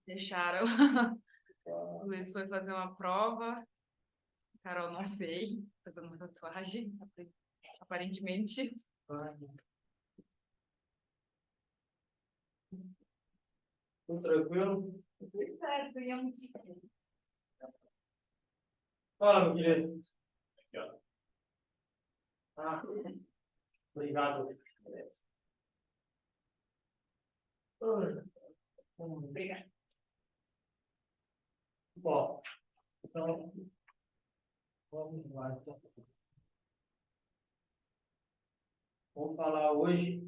Deixaram. O Luiz foi fazer uma prova. Carol, não sei. Fazendo uma tatuagem, aparentemente. Tudo tranquilo? Tudo certo, e um Fala, meu querido. Aqui, ó. Ah, obrigado. Obrigada. Bom, então, vamos lá. Então. Vamos falar hoje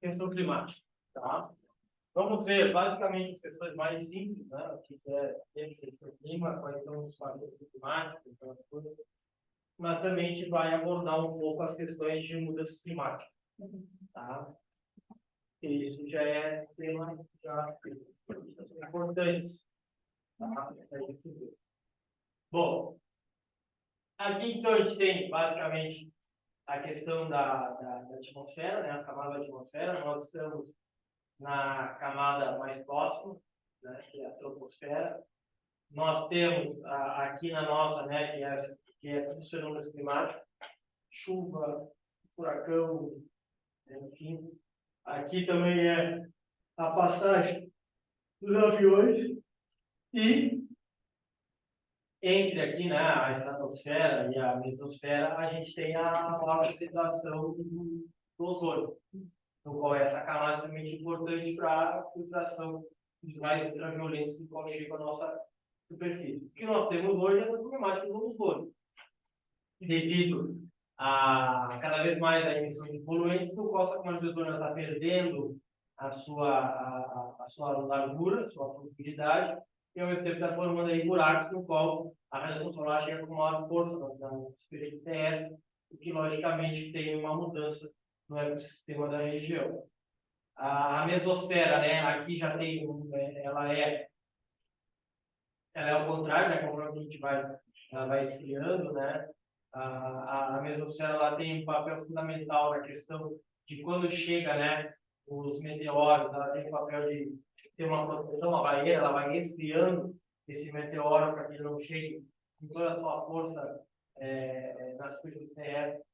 questão climática, tá? Vamos ver basicamente as questões mais simples, né? O que é dentro do clima, quais são os fatores climáticos, aquelas coisas. Mas também a gente vai abordar um pouco as questões de mudanças climáticas, tá? E isso já é tema já importantes, tá? Bom, aqui então a gente tem basicamente a questão da atmosfera, né? A camada da atmosfera. Nós estamos na camada mais próxima, né? Que é a troposfera. Nós temos aqui na nossa, né? Que é tudo fenômenos climáticos, chuva, furacão, enfim. Aqui também é a passagem dos aviões e entre aqui, né, a estratosfera e a mesosfera, a gente tem a concentração do ozônio, no qual essa camada é extremamente importante para a filtração dos raios ultraviolentos que chegam à nossa superfície. O que nós temos hoje é a problemática do ozônio, devido a cada vez mais a emissão de poluentes, no qual essa camada de ozônio está perdendo a sua largura, a sua profundidade, e ao mesmo tempo está formando aí buracos no qual a radiação solar chega com maior força na superfície terrestre, o que logicamente tem uma mudança no ecossistema da região. A mesosfera, né, aqui já tem, ela é ao contrário, né, conforme a gente ela vai esfriando, né, a mesosfera ela tem um papel fundamental na questão de quando chega, né, os meteoros, ela tem o papel de ter uma proteção, uma barreira, ela vai esfriando esse meteoro para que ele não chegue com toda a sua força na superfície terrestre.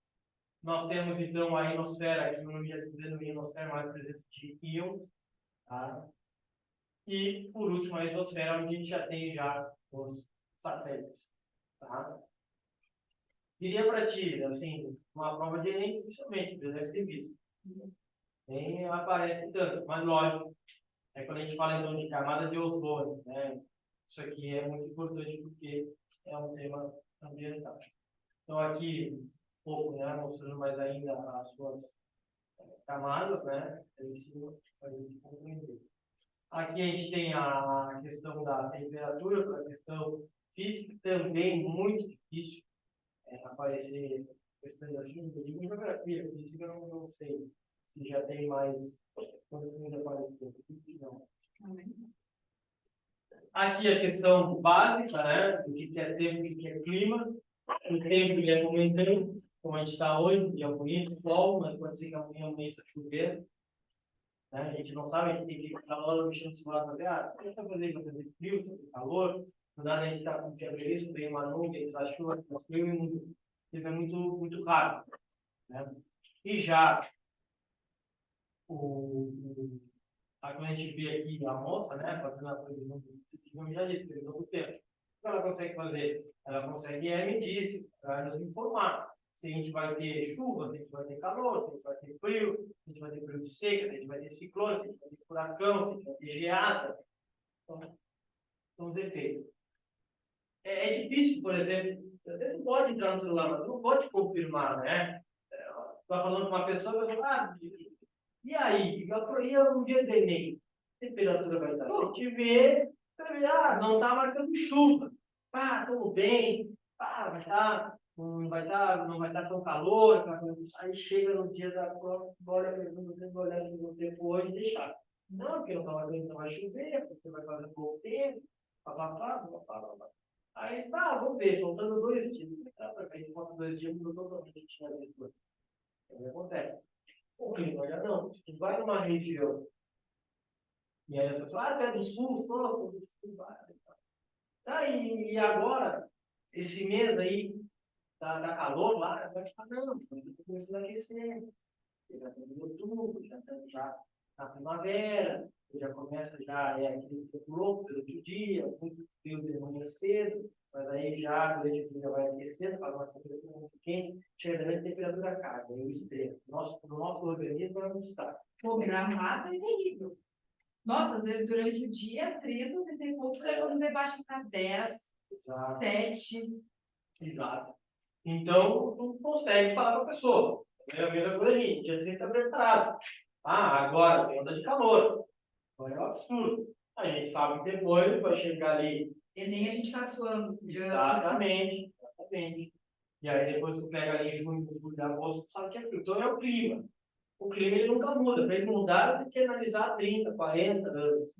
Nós temos, então, a ionosfera, que no dia dizendo ionosfera, mais presença de íons, tá? E, por último, a exosfera, onde a gente já tem os satélites, tá? Diria para ti, assim, uma prova de Enem, dificilmente, você deve ter visto. Nem aparece tanto, mas lógico, quando a gente fala então de camada de ozônio, né? Isso aqui é muito importante porque é um tema ambiental. Então, aqui, um pouco, né, mostrando mais ainda as suas camadas, né? Em cima, para a gente compreender. Aqui a gente tem a questão da temperatura, a questão física, também muito difícil aparecer questões assim, em geografia, física, eu não sei se já tem mais condições de aparecer. Não. Aqui a questão básica, né, do que é tempo, o que é clima. O tempo ele é momentâneo, como a gente está hoje, dia bonito, sol, mas pode ser que amanhã amanheça chovendo. Né? A gente não sabe, a gente tem que ficar lá mexendo no celular para ver, o que está fazendo? Vai fazer frio, vai fazer calor, não dá, a gente está com um dia feliz, tem uma nuvem, está chuva, está frio, e é muito raro. Né? E já quando a gente vê aqui a moça, né, fazendo a previsão do já disse, previsão do tempo. O que ela consegue fazer? Ela consegue medir, para nos informar se a gente vai ter chuva, se a gente vai ter calor, se a gente vai ter frio, se a gente vai ter período de seca, se a gente vai ter ciclone, se a gente vai ter furacão, se a gente vai ter geada. Então, são os efeitos. É difícil, por exemplo, você não pode entrar no celular, mas não pode confirmar, né? Está falando com uma pessoa, a pessoa, e aí? E um dia do Enem? A temperatura vai estar. A gente vê, não está marcando chuva. Tudo bem. Não vai estar tão calor. Aí chega no dia da prova, bora olhar no tempo hoje e deixar. Não, porque não está marcando, não vai chover, porque vai fazer pouco tempo. Aí, vamos ver, faltando 2 dias. Tá, para frente, falta 2 dias, mudou totalmente a gente tinha visto. O que acontece? O clima já não. Se tu vai numa região, e aí as pessoas, é do sul, todo, do sul, vai. Tá, e agora, esse mês aí, tá calor lá, vai ficar, não, está começando a aquecer. Já estamos em outubro, já estamos já na primavera, já começa já aquele tempo louco durante o dia, muito frio de manhã cedo, mas aí já durante o dia vai aquecendo, faz uma temperatura muito quente, chega a temperatura cai, é o extremo. No nosso organismo é um destaque. O Gramado é terrível. Nossa, às vezes, durante o dia, 30, tem poucos levando debaixo para 10, Exato. 7. Exato. Então, tu consegue falar para a pessoa. É a mesma coisa, a gente já tem que estar preparado. Agora tem onda de calor. Então é um absurdo. A gente sabe que depois vai chegar ali. E nem a gente faz suando. Exatamente, exatamente. E aí depois tu pega ali junho, julho, agosto, tu sabe que é frio. Então é o clima. O clima ele nunca muda. Para ele mudar, tem que analisar 30, 40 anos.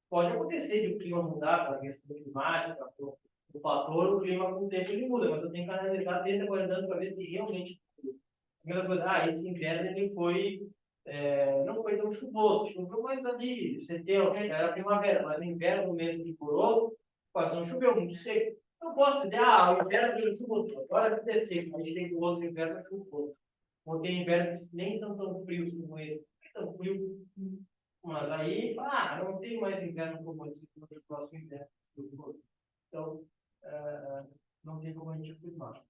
Pode acontecer de o clima mudar para a questão climática, o fator, o clima com o tempo ele muda, mas eu tenho que analisar 30, 40 anos para ver se realmente muda. Primeira coisa, esse inverno ele foi, não foi tão chuvoso, choveu mais ali, setembro, era primavera, mas no inverno mesmo rigoroso, quase não choveu, muito seco. Não posso dizer, o inverno foi chuvoso, agora vai ter seco, a gente tem outro inverno chuvoso. Ou tem invernos que nem são tão frios como esse, tão frio, mas aí, não tem mais inverno como esse no próximo inverno. Então, não tem como a gente afirmar.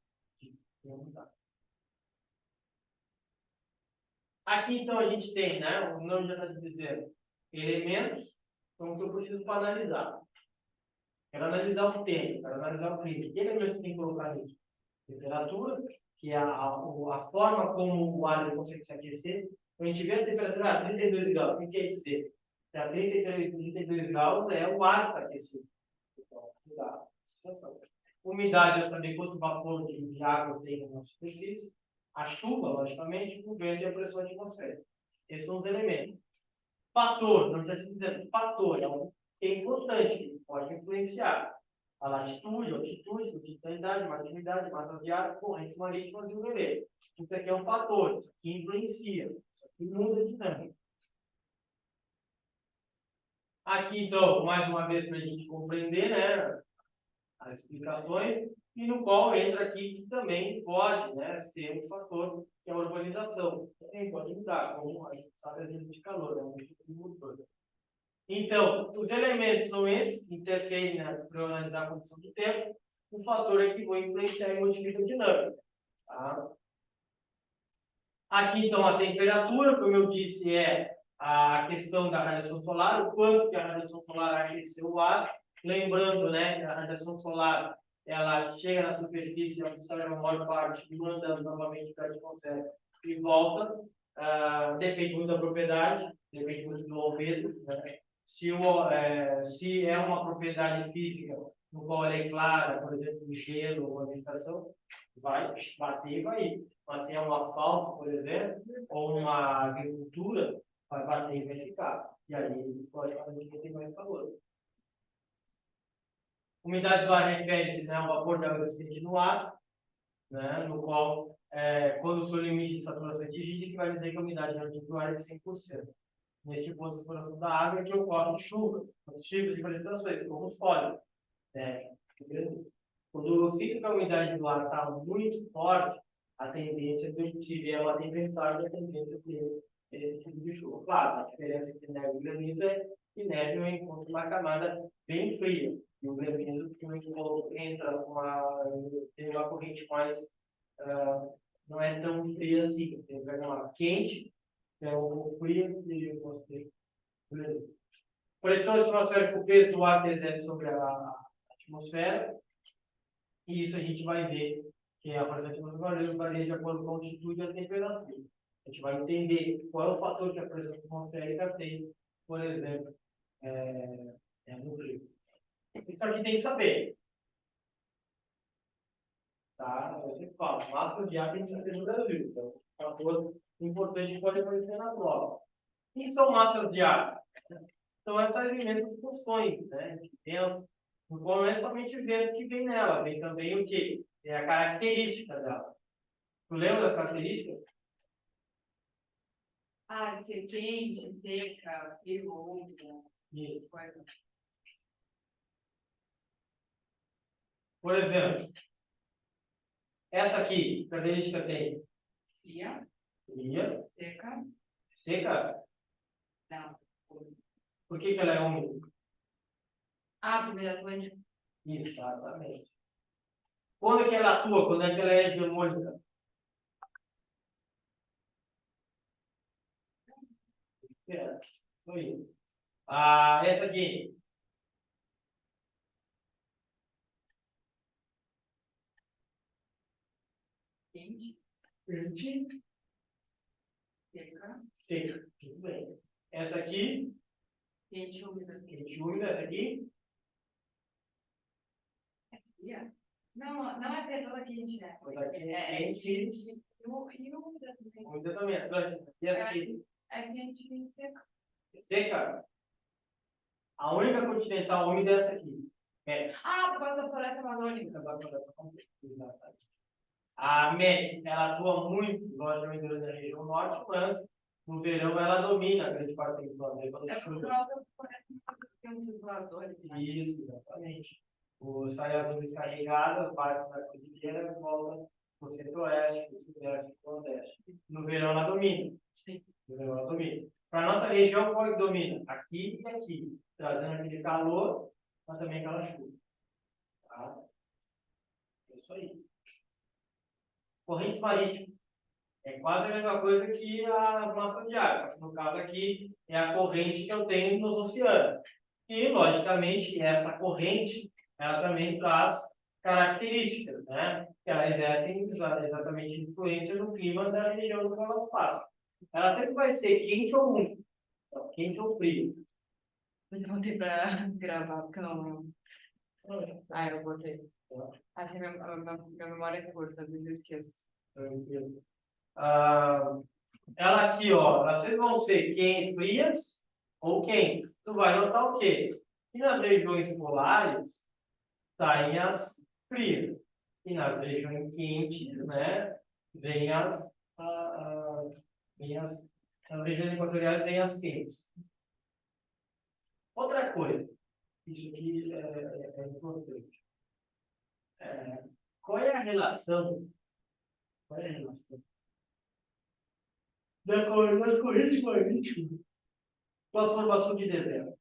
Aqui, então, a gente tem, né? O nome já está dizendo, elementos são o que eu preciso para analisar. Quero analisar o tempo, quero analisar o clima. Que elementos tem que colocar nisso? Temperatura, que é a forma como o ar consegue se aquecer. Quando a gente vê a temperatura 32 graus, o que quer dizer? Se a 32 graus é o ar que está aquecido. Então, umidade, eu saber quanto vapor de água tem na superfície. A chuva, logicamente, o vento e a pressão atmosférica. Esses são os elementos. Fator, não está dizendo fator, é algo que é importante, que pode influenciar. A latitude, altitude, continentalidade, marginalidade, massa de ar, correntes marítimas e o relevo. Isso aqui é um fator, isso aqui influencia, isso aqui muda a dinâmica. Aqui, então, mais uma vez, para a gente compreender, né, as explicações, e no qual entra aqui que também pode, né, ser um fator, que é a urbanização. Também pode mudar, como a gente sabe, as vezes de calor, é um tipo de motor. Então, os elementos são esses, que interferem, né, para analisar a condição do tempo. O fator é que vai influenciar e modifica a dinâmica. Tá? Aqui, então, a temperatura, como eu disse, é a questão da radiação solar, o quanto que a radiação solar aqueceu o ar. Lembrando, né, que a radiação solar ela chega na superfície, absorve a maior parte e manda novamente para a atmosfera e volta. Depende muito da propriedade, depende muito do albedo, né? Se é uma propriedade física, no qual ela é clara, por exemplo, o gelo ou a vegetação, vai bater e vai ir. Mas se é um asfalto, por exemplo, ou uma agricultura, vai bater e vai ficar. E aí, logicamente, vai ter mais calor. Umidade do ar refere-se, né, ao vapor de água existente no ar, né, no qual, quando o seu limite de saturação é atingido, que vai dizer que a umidade relativa do ar é de 100%. Neste ponto de saturação da água é que ocorrem chuvas, os tipos de precipitações, como os pólios. Quando fica a umidade do ar está muito forte, a tendência de tiver uma tempestade, a tendência de ter esse tipo de chuva. Claro, a diferença entre neve e granizo é que neve eu encontro uma camada bem fria. E o granizo, que entra tem uma corrente mais, não é tão fria assim. Tem uma quente, é um pouco fria, e eu mostrei. Pressão atmosférica, o peso do ar que exerce sobre a atmosfera. E isso a gente vai ver que a pressão atmosférica varia de acordo com a altitude e a temperatura. A gente vai entender qual é o fator que a pressão atmosférica tem, por exemplo, no frio. Isso aqui tem que saber. Tá? Eu sempre falo, massa de ar tem que saber no Brasil. Então, um fator importante pode aparecer na prova. O que são massas de ar? São essas imensas funções, né, de tempo, Não é somente o vento que vem nela, vem também o quê? É a característica dela. Tu lembra das características? Ah, de ser quente, seca, frio, úmido, Isso. coisa. Por exemplo, essa aqui, que característica tem? Fria, Fria, seca, seca. não. Por que ela é úmida? Ah, primeira Atlântica. Isso, exatamente. Quando é que ela atua? Quando é que ela é hegemônica? É, isso aí. Ah, essa aqui. Quente, Quente, seca, seca. Tudo bem. Essa aqui, quente, úmida. quente, úmida. Essa aqui, Fria? Não, não é fria toda quente, né? essa aqui É quente, quente e úmida também. úmida também. Atlântica. E essa aqui, É quente e seca. seca. A única continental úmida é essa aqui. É. Ah, por causa da floresta amazônica. Exatamente. A MEC, ela atua muito, logicamente, na região norte, mas no verão ela domina a grande parte do território. Quando É por chuva. causa da floresta amazônica que tem os voadores, né? Isso, exatamente. Sai as nuvens carregadas, parte da cordilheira e volta para o centro-oeste, para o sudeste, para o nordeste. No verão ela domina. Sim. No verão ela domina. Para a nossa região, qual é que domina? Aqui e aqui, trazendo aquele calor, mas também aquela chuva. Tá? É isso aí. Correntes marítimas. É quase a mesma coisa que a massa de ar, só que no caso aqui é a corrente que eu tenho nos oceanos. E, logicamente, essa corrente, ela também traz características, né? Que elas exercem exatamente influência no clima da região do qual elas passam. Ela sempre vai ser quente ou úmida, então, quente ou frio. Mas eu botei pra gravar, porque eu não. Ah, eu botei. Acho que minha memória é curta, às vezes eu esqueço. Tranquilo. Ah, ela aqui, ó, elas sempre vão ser frias ou quentes. Tu vai notar o quê? Que nas regiões polares saem as frias. E nas regiões quentes, né, vem vem nas regiões equatoriais vem as quentes. Outra coisa, isso aqui é importante. Qual é a relação? Qual é a relação das correntes marítimas com a formação de deserto?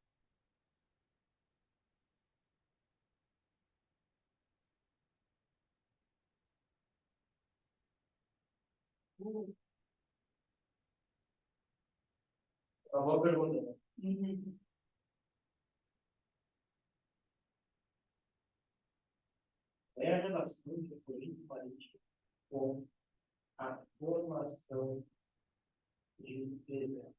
É uma boa pergunta. Uhum. É a relação da corrente marítima com a formação de deserto.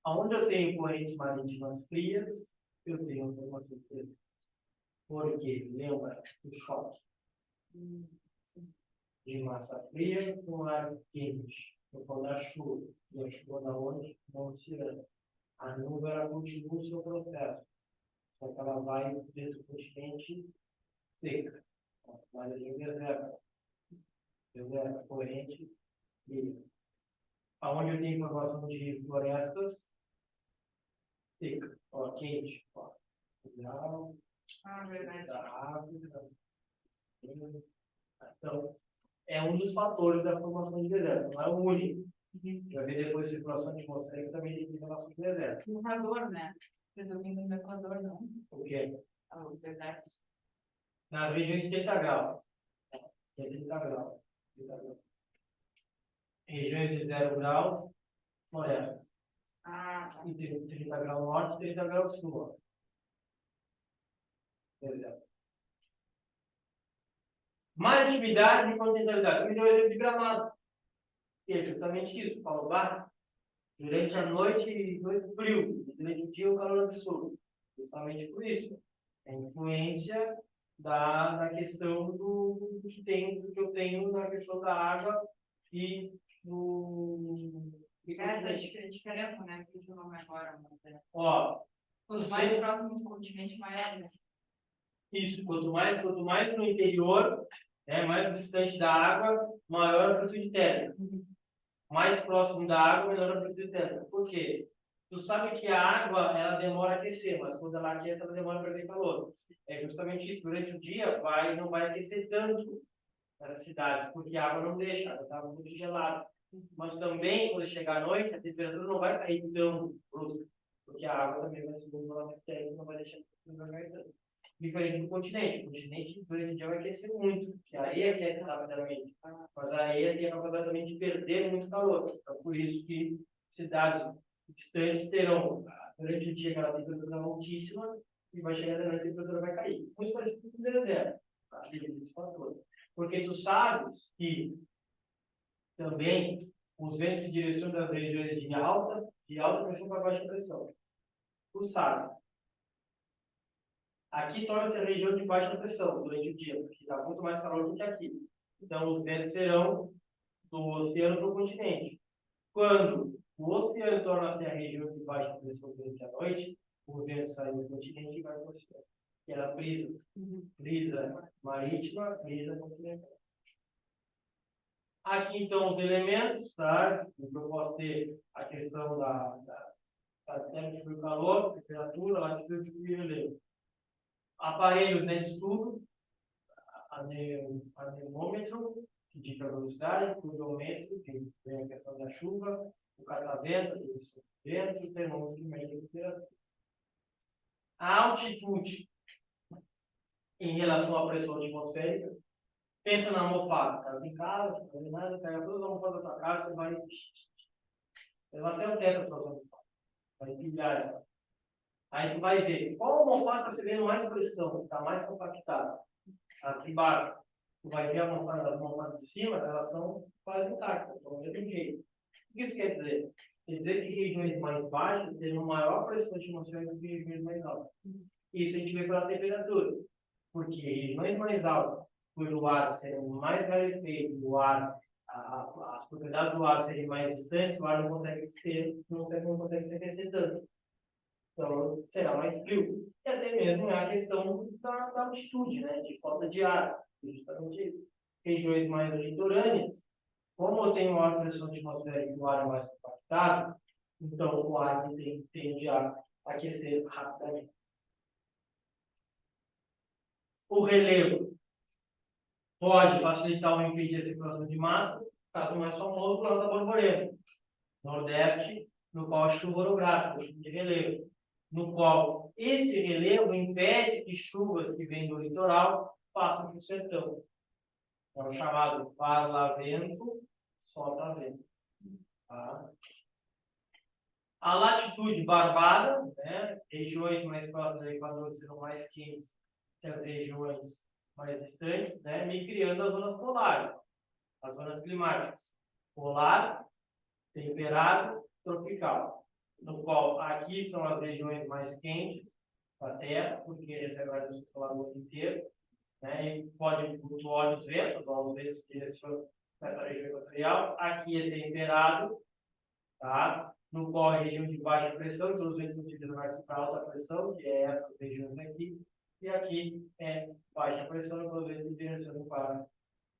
Onde eu tenho correntes marítimas frias, eu tenho formação de deserto. Porque, lembra, o choque de massa fria com ar quente. Eu vou dar chuva. E a chuva da onde? Não oceano. A nuvem ela continua o seu processo. Só que ela vai dentro do continente seca. Vai em deserto. Deserto, corrente fria. Aonde eu tenho formação de florestas seca. Ó, quente. Ó. Legal. Ah, verdade. Da África. Então, é um dos fatores da formação de deserto, não é o único. Vai ver depois circulação atmosférica também tem relação com o deserto. No Equador, né? Predomina no Equador, não. O quê? Ah, os desertos. Nas regiões de 30 graus. 30 graus. 30 graus. Regiões de 0 graus, floresta. Ah, tá. E 30 graus norte e 30 graus sul. Deserto. Maritividade e continentalidade. Me deu o exemplo de Gramado. E é justamente isso. Paulo Bar. Durante a noite, frio. Durante o dia, o calor absurdo. Justamente por isso. É a influência da questão do que eu tenho na questão da água e Essa é a diferença, né? Esse nome agora. Ó, Quanto mais próximo do continente, maior é. Isso, quanto mais no interior, né, mais distante da água, maior a amplitude térmica. Mais próximo da água, menor a amplitude térmica. Por quê? Tu sabe que a água, ela demora a aquecer, mas quando ela aquece, ela demora para perder calor. É justamente isso. Durante o dia, não vai aquecer tanto nas cidades, porque a água não deixa, ela está muito gelada. Mas também, quando chegar à noite, a temperatura não vai cair tão brusca, porque a água também vai subir no mais térmico, não vai deixar tanto. Diferente do continente. O continente, durante o dia, vai aquecer muito, porque a areia aquece rapidamente. Mas a areia tem a capacidade de perder muito calor. Então, por isso que cidades distantes terão, durante o dia, aquela temperatura altíssima, e vai chegar à noite, a temperatura vai cair. Muito parecido com o deserto, tá? Devido a esse fator. Porque tu sabes que também os ventos se direcionam das regiões de alta pressão para baixa pressão. Tu sabes. Aqui torna-se a região de baixa pressão durante o dia, porque está muito mais calor do que aqui. Então, os ventos serão do oceano para o continente. Quando o oceano torna-se a região de baixa pressão durante a noite, o vento sai do continente e vai para o oceano. Que é a brisa marítima, brisa continental. Aqui, então, os elementos, tá? Eu posso ter a questão da temperatura, calor, temperatura, latitude e relevo. Aparelhos, né, de estudo, anemômetro, que indica a velocidade, pluviômetro, que vem a questão da chuva, o catavento, que diz o vento, o termômetro, que mede a temperatura. A altitude em relação à pressão atmosférica. Pensa na almofada, cara, em casa, não faz nada, pega todas as almofadas da tua casa e vai levar até o teto da tua almofada, vai empilhar ela. Aí tu vai ver qual almofada está recebendo mais pressão, está mais compactada. Aqui embaixo, tu vai ver as almofadas de cima, elas estão quase intactas, estão do mesmo jeito. O que isso quer dizer? Quer dizer que regiões mais baixas têm uma maior pressão atmosférica do que regiões mais altas. Isso a gente vê pela temperatura, porque regiões mais altas, por o ar ser mais rarefeito, o ar, as propriedades do ar serem mais distantes, o ar não consegue se aquecer tanto. Então, será mais frio. E até mesmo é a questão da altitude, né? De falta de ar. Justamente regiões mais litorâneas. Como eu tenho maior pressão atmosférica e o ar é mais compactado, então o ar tende a aquecer rapidamente. O relevo pode facilitar ou impedir a circulação de massa, caso mais famoso, o plano da borborema. Nordeste, no qual a chuva orográfica, chuva de relevo, no qual este relevo impede que chuvas que vêm do litoral passem para o sertão. É o chamado parlamento solta-vento. Tá? A latitude barbada, né? Regiões mais próximas do Equador serão mais quentes que as regiões mais distantes, né? Me criando as zonas polares, as zonas climáticas. Polar, temperado, tropical. No qual aqui são as regiões mais quentes da Terra, porque recebe a radiação solar o ano inteiro, né? E pode flutuar os ventos, os ventos que direcionam nessa região equatorial. Aqui é temperado, tá? No qual é a região de baixa pressão, então os ventos utilizam mais para alta pressão, que é essas regiões aqui. E aqui é baixa pressão, então os ventos direcionam para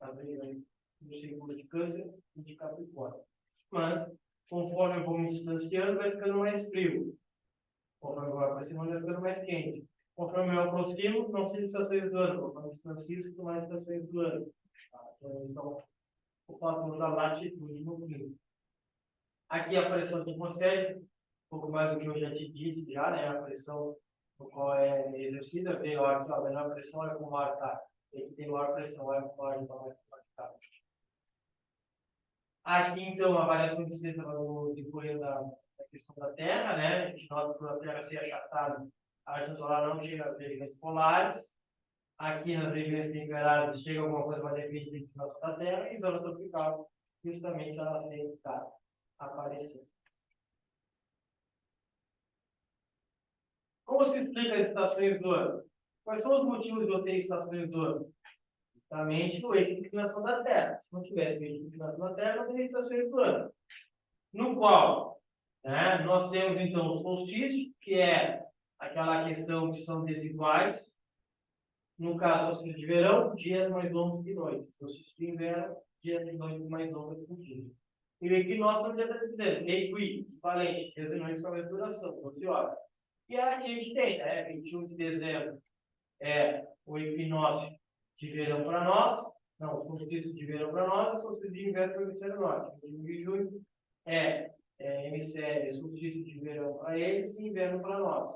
as regiões do círculo de Câncer e de Capricórnio. Mas, conforme eu vou me distanciando, vai ficando mais frio. Conforme eu vou aproximando, vai ficando mais quente. Conforme eu aproximo, não sei estações do ano. Conforme eu distancio, fico mais estações do ano. Tá? Então, o fator da latitude no clima. Aqui a pressão atmosférica, um pouco mais do que eu já te disse, já, né? A pressão no qual é exercida, vê ó, aqui, ó, a menor pressão é como o ar está. Aqui tem maior pressão, é como o ar está mais compactado. Aqui, então, a variação de sistema no decorrer da questão da Terra, né? A gente nota que por a Terra ser achatada, a radiação solar não chega às regiões polares. Aqui nas regiões temperadas chega alguma coisa mais dependente da nossa da Terra, e zona tropical, justamente ela tem que estar aparecendo. Como se explica as estações do ano? Quais são os motivos de eu ter estações do ano? Justamente o eixo de inclinação da Terra. Se não tivesse o eixo de inclinação da Terra, não teria estações do ano. no qual, né, nós temos, então, o solstício, que é aquela questão que são desiguais. No caso, solstício de verão, dias mais longos que noites. Solstício de inverno, dias e noites mais longas que dias. E o equinócio, como já está dizendo, equivalente, dias e noites com a mesma duração, 12 horas. E aqui a gente tem, né, 21 de dezembro é o equinócio de verão para nós, não, o solstício de verão para nós, o solstício de inverno para o hemisfério norte. 21 de julho hemisfério, solstício de verão para eles e inverno para nós.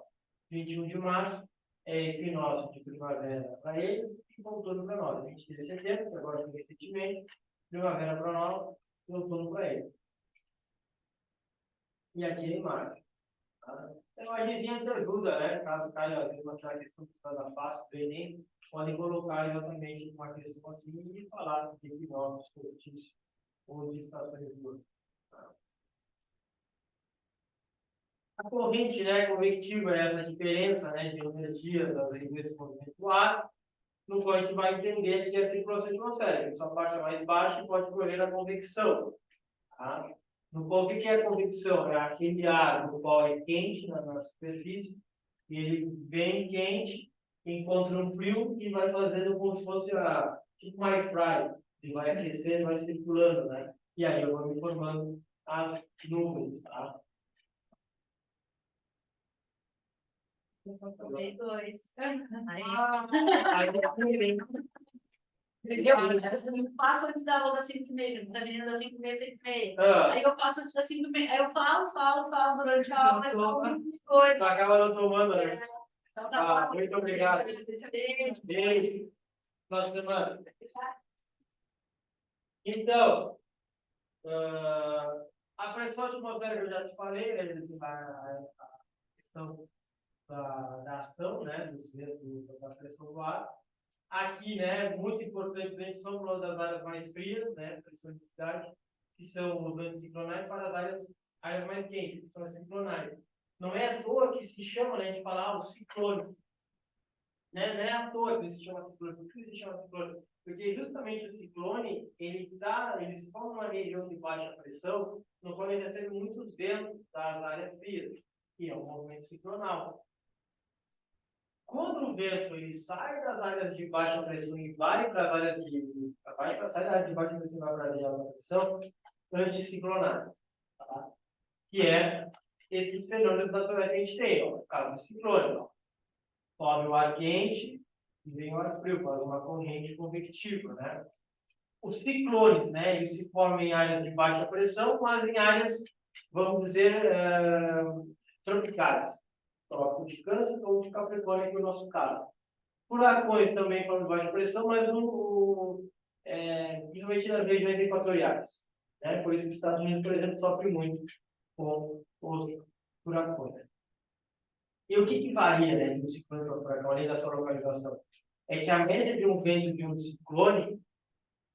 21 de março é equinócio de primavera para eles e outono para nós. 23 de setembro, que agora foi recentemente, primavera para nós e outono para eles. E aqui em março. Tá? Então a gente te ajuda, né? Caso caia às vezes uma questão que está fácil, bem, podem colocar exatamente uma questão assim e falar de equinócios, solstício ou de estações do ano. Tá? A corrente, né, convectiva é essa diferença, né, de energia das regiões do movimento do ar, no qual a gente vai entender que a circulação atmosférica, sua parte mais baixa, pode ocorrer a convecção. Tá? No qual, o que é a convecção? É aquele ar no qual é quente na superfície, e ele vem quente, encontra um frio e vai fazendo como se fosse tipo uma air fry, ele vai aquecendo, vai circulando, né? E aí eu vou me formando as nuvens, tá? Tomei dois. Aí Eu faço antes da aula das 5h30, da menina das 5h30, 6h30. Aí eu faço antes das 5h30. Aí eu falo durante a aula, mas falo muita coisa. acaba não tomando, né? Então, tá bom. Muito obrigado. Beijo. Nossa semana. Então, a pressão atmosférica eu já te falei, né, a questão da ação, né, dos ventos, da pressão do ar. Aqui, né, muito importante, a gente só falou das áreas mais frias, né, pressão de cidade, que são os anticiclonais, para as áreas mais quentes, que são as ciclonais. Não é à toa que se chama, né, de falar o ciclone. Né? Não é à toa que se chama ciclone. Por que se chama ciclone? Porque justamente o ciclone, ele se forma numa região de baixa pressão, no qual ele recebe muitos ventos das áreas frias, que é o movimento ciclonal. Quando o vento ele sai das áreas de baixa pressão e vai para as áreas sai da área de baixa pressão e vai para a área de alta pressão, anticiclonais, tá? Que é esses fenômenos naturais que a gente tem, ó, no caso do ciclone, ó. Sobe o ar quente e vem o ar frio, faz uma corrente convectiva, né? Os ciclones, né, eles se formam em áreas de baixa pressão, mas em áreas, vamos dizer, tropicais. Trópico de Câncer ou de Capricórnio, que é o nosso caso. Furacões também formam de baixa pressão, mas principalmente nas regiões equatoriais. Né? Por isso que os Estados Unidos, por exemplo, sofrem muito com os furacões. E o que varia, né, de um ciclone para um furacão, além da sua localização? É que a média de um vento de um ciclone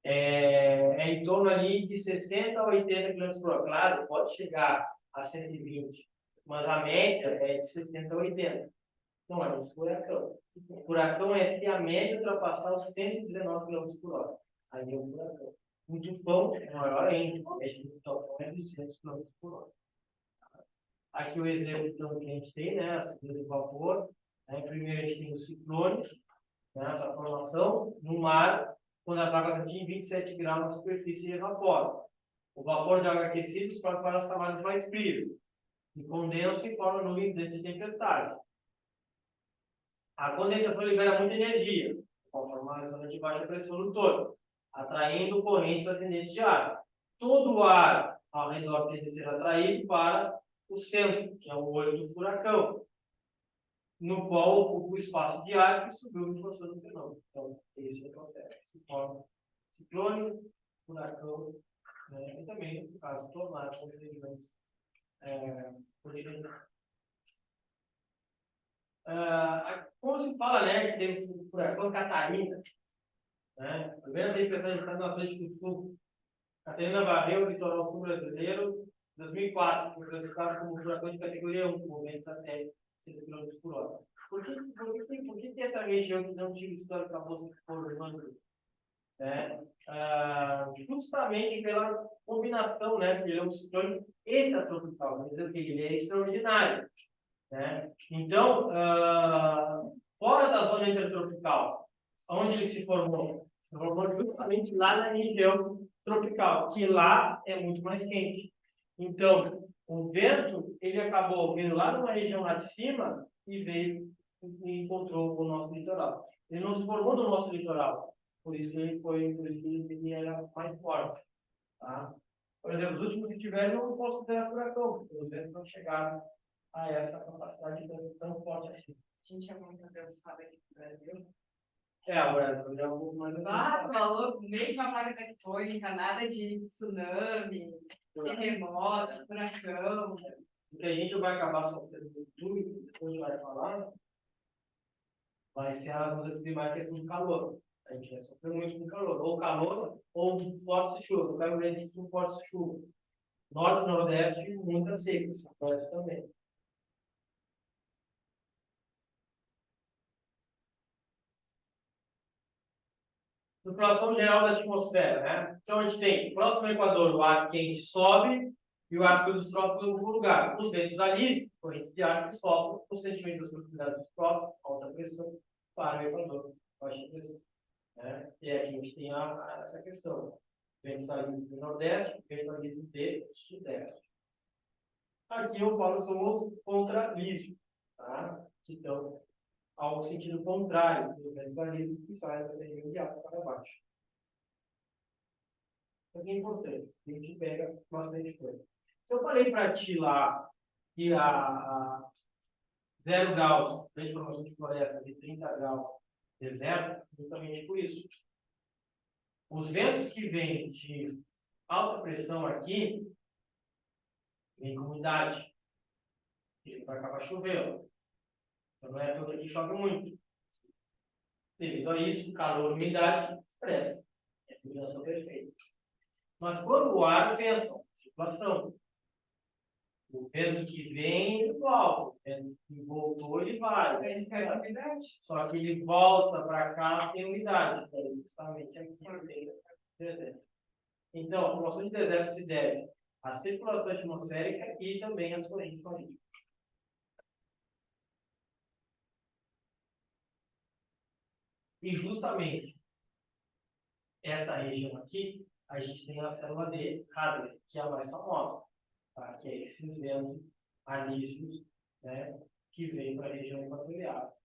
é em torno ali de 60 a 80 km por hora. Claro, pode chegar a 120, mas a média é de 60 a 80. Não é um furacão. O furacão é se a média ultrapassar os 119 km por hora. Aí é um furacão. Um tufão é maior ainda, a média do tufão é 200 km por hora. Aqui o exemplo então, que a gente tem, né, a subida do vapor. Né? Primeiro a gente tem os ciclones, né, essa formação no mar, quando as águas atingem 27 graus na superfície e evaporam. O vapor de água aquecido sobe para as camadas mais frias e condensa e forma nuvens densas de tempestade. A condensação libera muita energia, conforme uma zona de baixa pressão no todo, atraindo correntes ascendentes de ar. Todo o ar ao redor tende a ser atraído para o centro, que é o olho do furacão, no qual ocupa o espaço de ar que subiu em função do fenômeno. Então, isso acontece. Se forma ciclone, furacão, né? E também, no caso, tornado, como regiões continentais. Como se fala, né, que teve o furacão Catarina, né? A primeira vez que a gente está no Atlântico do Sul, Catarina varreu o litoral sul brasileiro em 2004, foi classificado como furacão de categoria 1, com ventos até 100 km por hora. Por que essa região que não tinha história acabou se formando? né? Justamente pela combinação, né? Porque ele é um ciclone extratropical, quer dizer o quê? Ele é extraordinário, né? Então, fora da zona intertropical, onde ele se formou? Se formou justamente lá na região tropical, que lá é muito mais quente. Então, o vento, ele acabou vindo lá numa região lá de cima e veio e encontrou o nosso litoral. Ele não se formou no nosso litoral, por isso que ele era mais forte, tá? Por exemplo, os últimos que tiveram, eu não posso considerar furacão, porque os ventos não chegaram a essa capacidade tão forte assim. A gente é muito abençoado aqui no Brasil. Agora, já é um pouco mais... Falou, mesmo a placa tectônica, nada de tsunami, terremoto, furacão. O que a gente vai acabar sofrendo no futuro, depois vai falar, vai ser as mudanças climáticas com calor. A gente vai sofrer muito com calor, ou forte chuva. Eu quero ver a gente com forte chuva. Norte e Nordeste, muita seca, Sudeste também. Circulação geral da atmosfera, né? Então, a gente tem, próximo ao Equador, o ar quente sobe e o ar frio dos trópicos no lugar. Os ventos ali, correntes de ar que sopram, constantemente das proximidades dos trópicos, alta pressão, para o Equador, baixa pressão. Né? E aqui a gente tem essa questão. Ventos alísios do Nordeste, ventos alísios do Sudeste. Aqui eu falo somos contralísios, tá? Que estão ao sentido contrário dos ventos alísios que saem da região de alto para baixo. Isso é importante, a gente pega bastante coisa. Se eu falei para ti lá que a 0 graus, de formação de floresta de 30 graus, deserto, justamente por isso. Os ventos que vêm de alta pressão aqui, vem com umidade. Ele vai acabar chovendo. Então, não é todo que chove muito. Devido a isso, calor e umidade, pressa. É a combinação perfeita. Mas quando o ar, atenção, situação. O vento que vem, ele volta. O vento que voltou, ele vai. Ele pega umidade. Só que ele volta para cá sem umidade. É justamente aqui no meio do deserto. Então, a formação de deserto se deve à circulação atmosférica e também às correntes marítimas. E justamente esta região aqui, a gente tem a célula de Hadley, que é a mais famosa, tá? Que é esses ventos alísios, né, que vem para a região equatorial.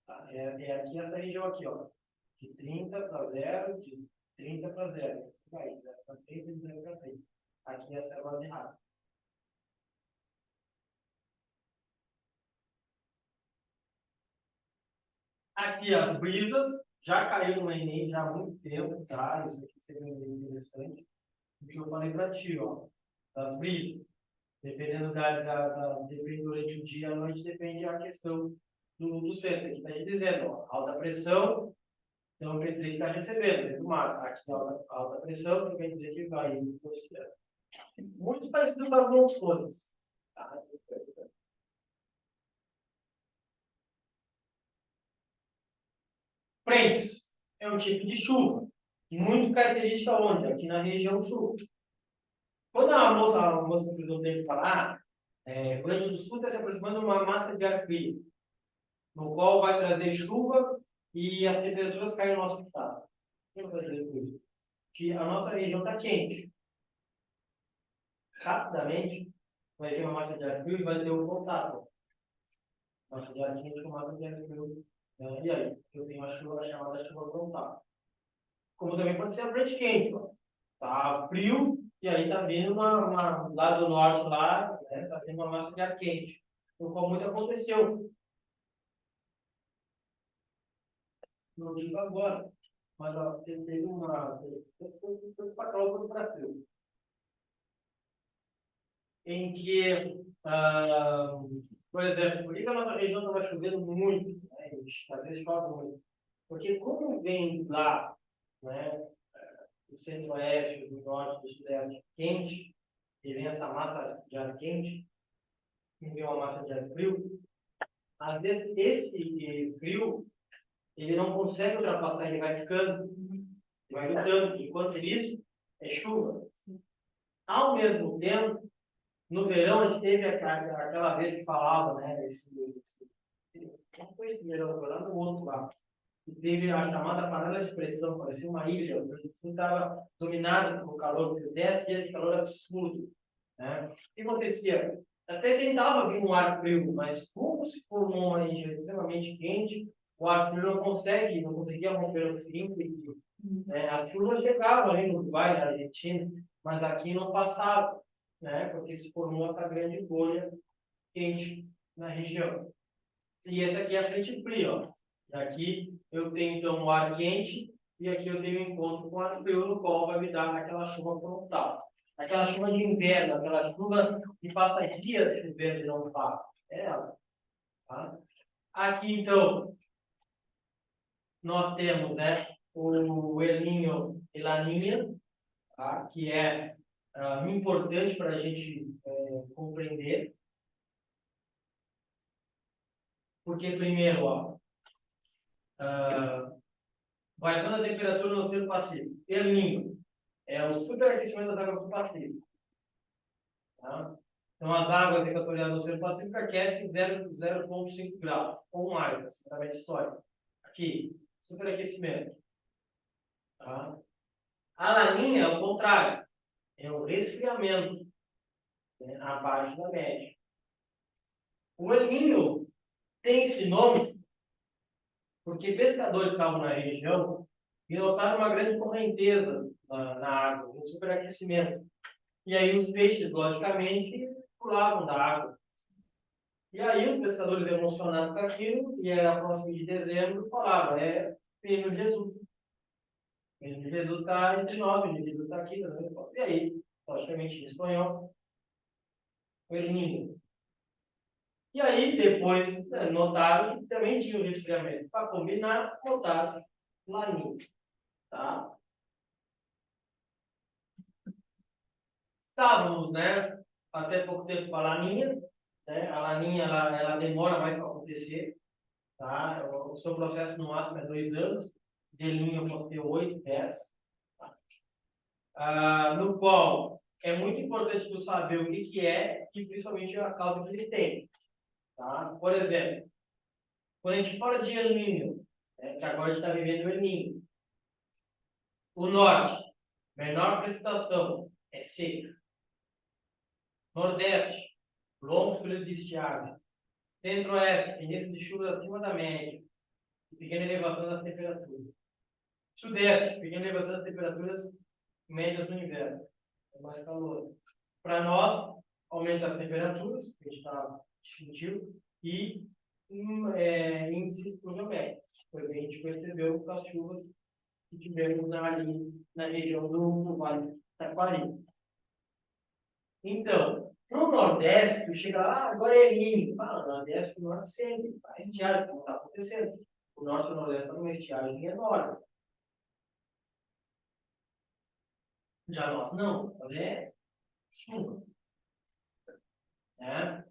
Tá? É aqui essa região aqui, ó, de 30 para 0, de 30 para 0. Vai, 0 para 30 e 0 para 30. Aqui é a célula de Hadley. Aqui as brisas, já caiu no Enem já há muito tempo, tá? Isso aqui seria bem interessante. O que eu falei para ti, ó, das brisas. Dependendo depende durante o dia, à noite, depende da questão do centro. Aqui está dizendo, ó, alta pressão, então quer dizer que está recebendo, do mar. Aqui alta pressão, então quer dizer que vai indo para o oceano. Muito parecido com alguns cores. Tá? Frentes é um tipo de chuva, muito característica onde? Aqui na região sul. Quando a moça do prisão tem que falar, o Rio Grande do Sul está se aproximando de uma massa de ar frio, no qual vai trazer chuva e as temperaturas caem no nosso estado. O que eu quero dizer com isso? Que a nossa região está quente. Rapidamente, vai ter uma massa de ar frio e vai ter um contato. Massa de ar quente com massa de ar frio. E aí? Eu tenho a chuva chamada chuva frontal. Como também pode ser a frente quente. Ó. Tá frio e aí tá vindo lá do norte, lá, né, tá vindo uma massa de ar quente. Então, como muito aconteceu. Não digo agora, mas ó, teve uma. Foi para cá, foi para frio. Em que, por exemplo, por que a nossa região estava chovendo muito? Né? Às vezes chove muito. Porque como vem lá, né, do centro-oeste, do norte, do sudeste quente, e vem essa massa de ar quente, e vem uma massa de ar frio, às vezes esse frio, ele não consegue ultrapassar, ele vai ficando vai mudando. Enquanto isso, é chuva. Ao mesmo tempo, no verão, a gente teve aquela vez que falava, né? Não foi esse verão, foi lá no outro lá. Que teve a chamada panela de pressão, parecia uma ilha. O Sul estava dominado pelo calor, porque 10 dias de calor absurdo. Né? O que acontecia? Até tentava vir um ar frio, mas como se formou uma região extremamente quente, o ar frio não conseguia romper o frio. Né? A chuva chegava ali no Uruguai, na Argentina, mas aqui não passava, né? Porque se formou essa grande bolha quente na região. E esse aqui é a frente fria, ó. Aqui eu tenho então o ar quente e aqui eu tenho um encontro com o ar frio, no qual vai me dar aquela chuva frontal. Aquela chuva de inverno, aquela chuva que passa dias chovendo e não para. É ela. Tá? Aqui então nós temos, né, o El Niño e La Niña, tá? Que é importante para a gente compreender. Porque primeiro, ó, variação da temperatura no Oceano Pacífico. El Niño é o superaquecimento das águas do Pacífico. Tá? Então, as águas equatoriais do Oceano Pacífico aquecem 0,5 graus, ou mais, assim, através de história. Aqui, superaquecimento. Tá? A laninha é o contrário, é o resfriamento, né, abaixo da média. O El Niño tem esse nome porque pescadores que estavam na região e notaram uma grande correnteza na água, um superaquecimento. E aí os peixes, logicamente, pulavam da água. E aí os pescadores emocionados com aquilo, e era próximo de dezembro, falavam, Menino Jesus. Menino Jesus está entre nós, Menino Jesus está aqui. Né? E aí, logicamente, em espanhol, o El Niño. E aí, depois, notaram que também tinha um resfriamento. Para combinar, notaram Laninha. Tá? Estávamos, né, até pouco tempo com a Laninha. Né? A Laninha, ela demora mais para acontecer. Tá? O seu processo no máximo é 2 anos. De linha eu posso ter 8, 10. Tá? No qual é muito importante tu saber o que é e principalmente a causa que ele tem. Tá? Por exemplo, quando a gente fala de El Niño, né, que agora a gente está vivendo o El Niño, o norte, menor precipitação, é seca. Nordeste, longos períodos de estiagem. Centro-oeste, tendência de chuvas acima da média e pequena elevação das temperaturas. Sudeste, pequena elevação das temperaturas médias no inverno. É mais calor. Para nós, aumenta as temperaturas, que a gente está sentiu, e índices pluviométricos. Foi bem, a gente percebeu com as chuvas que tivemos ali na região do Vale do Taquari. Então, no Nordeste, tu chega lá, agora é limpo. No Nordeste, o Norte sempre faz estiagem, como está acontecendo. O Norte e o Nordeste estão numa estiagem enorme. Já nós não, nós é chuva. Né?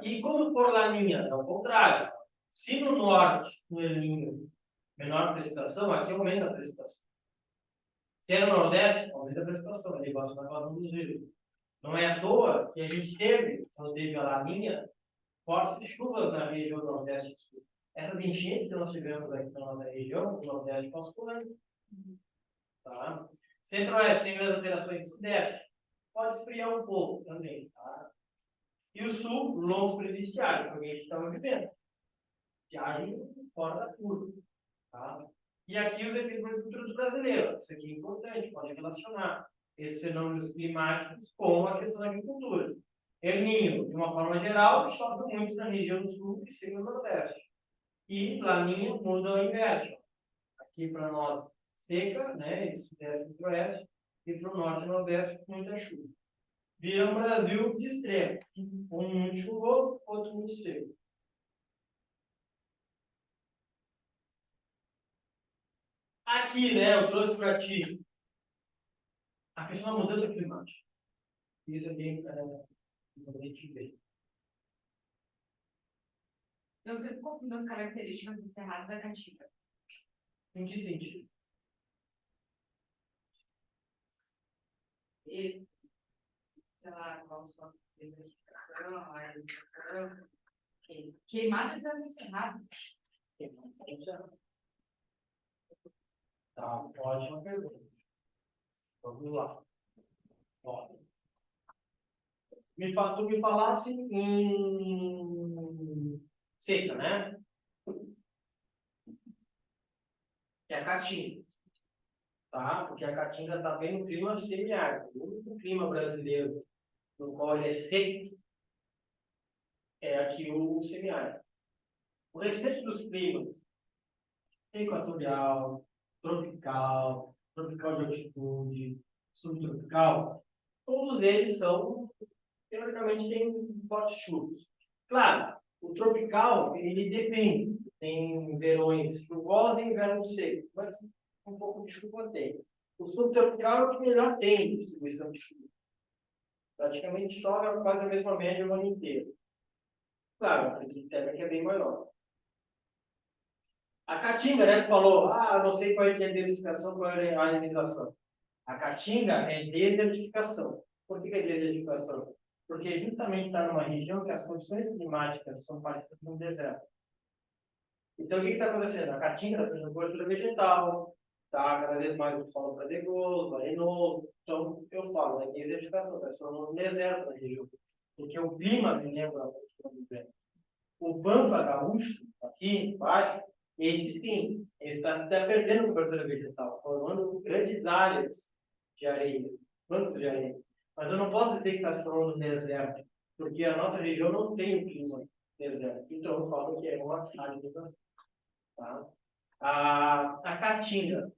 E como for Laninha, é o contrário. Se no Norte, no El Niño, menor precipitação, aqui aumenta a precipitação. Se é no Nordeste, aumenta a precipitação, ele gosta da invasão dos rios. Não é à toa que a gente teve, quando teve a Laninha, fortes chuvas na região do Nordeste e Sul. Essas enchentes que nós tivemos aqui na nossa região, no Nordeste e Sul, tá? Centro-Oeste tem grandes alterações do Sudeste. Pode esfriar um pouco também, tá? E o Sul, longos períodos de estiagem, porque a gente estava vivendo. Estiagem fora da curva, tá? E aqui os equilíbrios do brasileiro. Isso aqui é importante, pode relacionar esses fenômenos climáticos com a questão da agricultura. El Niño, de uma forma geral, chove muito na região do sul e sim no nordeste. E Laninha muda ao inverte. Aqui para nós, seca, né? Isso desce centro-oeste, e para o norte e nordeste, muita chuva. Vira um Brasil de extremo. Um muito chuvoso, outro muito seco. Aqui, né, eu trouxe para ti a questão da mudança climática. Isso é bem importante ver. Eu sempre confundo as características do Cerrado da Caatinga. Em que sentido? e, sei lá, qual sua identificação, a educação. Queimada deve ser errado. Tá, ótima pergunta. Vamos lá. Ó, tu me falasse em seca, né? Que é a caatinga, tá? Porque a caatinga está bem no clima semiárido. O único clima brasileiro no qual ele é seco é aqui o semiárido. O restante dos climas, equatorial, tropical, tropical de altitude, subtropical, todos eles são, teoricamente, têm fortes chuvas. Claro, o tropical, ele depende. Tem verões chuvosos e invernos secos, mas um pouco de chuva tem. O subtropical é o que melhor tem distribuição de chuva. Praticamente chove quase a mesma média o ano inteiro. Claro, acredito que é bem maior. A caatinga, né, que falou, não sei qual é a desertificação, qual é a arenização. A caatinga é desertificação. Por que é desertificação? Porque justamente está numa região que as condições climáticas são parecidas com o deserto. Então, o que está acontecendo? A caatinga está fazendo cobertura vegetal, está cada vez mais o solo pedregoso, arenoso. Então, eu falo, é desertificação, está se tornando um deserto na região. Porque o clima me lembra a condição do deserto. O Pampa Gaúcho, aqui embaixo, esse sim, ele está perdendo cobertura vegetal, formando grandes áreas de areia, bancos de areia. Mas eu não posso dizer que está se tornando um deserto, porque a nossa região não tem um clima deserto. Então eu falo que é uma área. Tá? A caatinga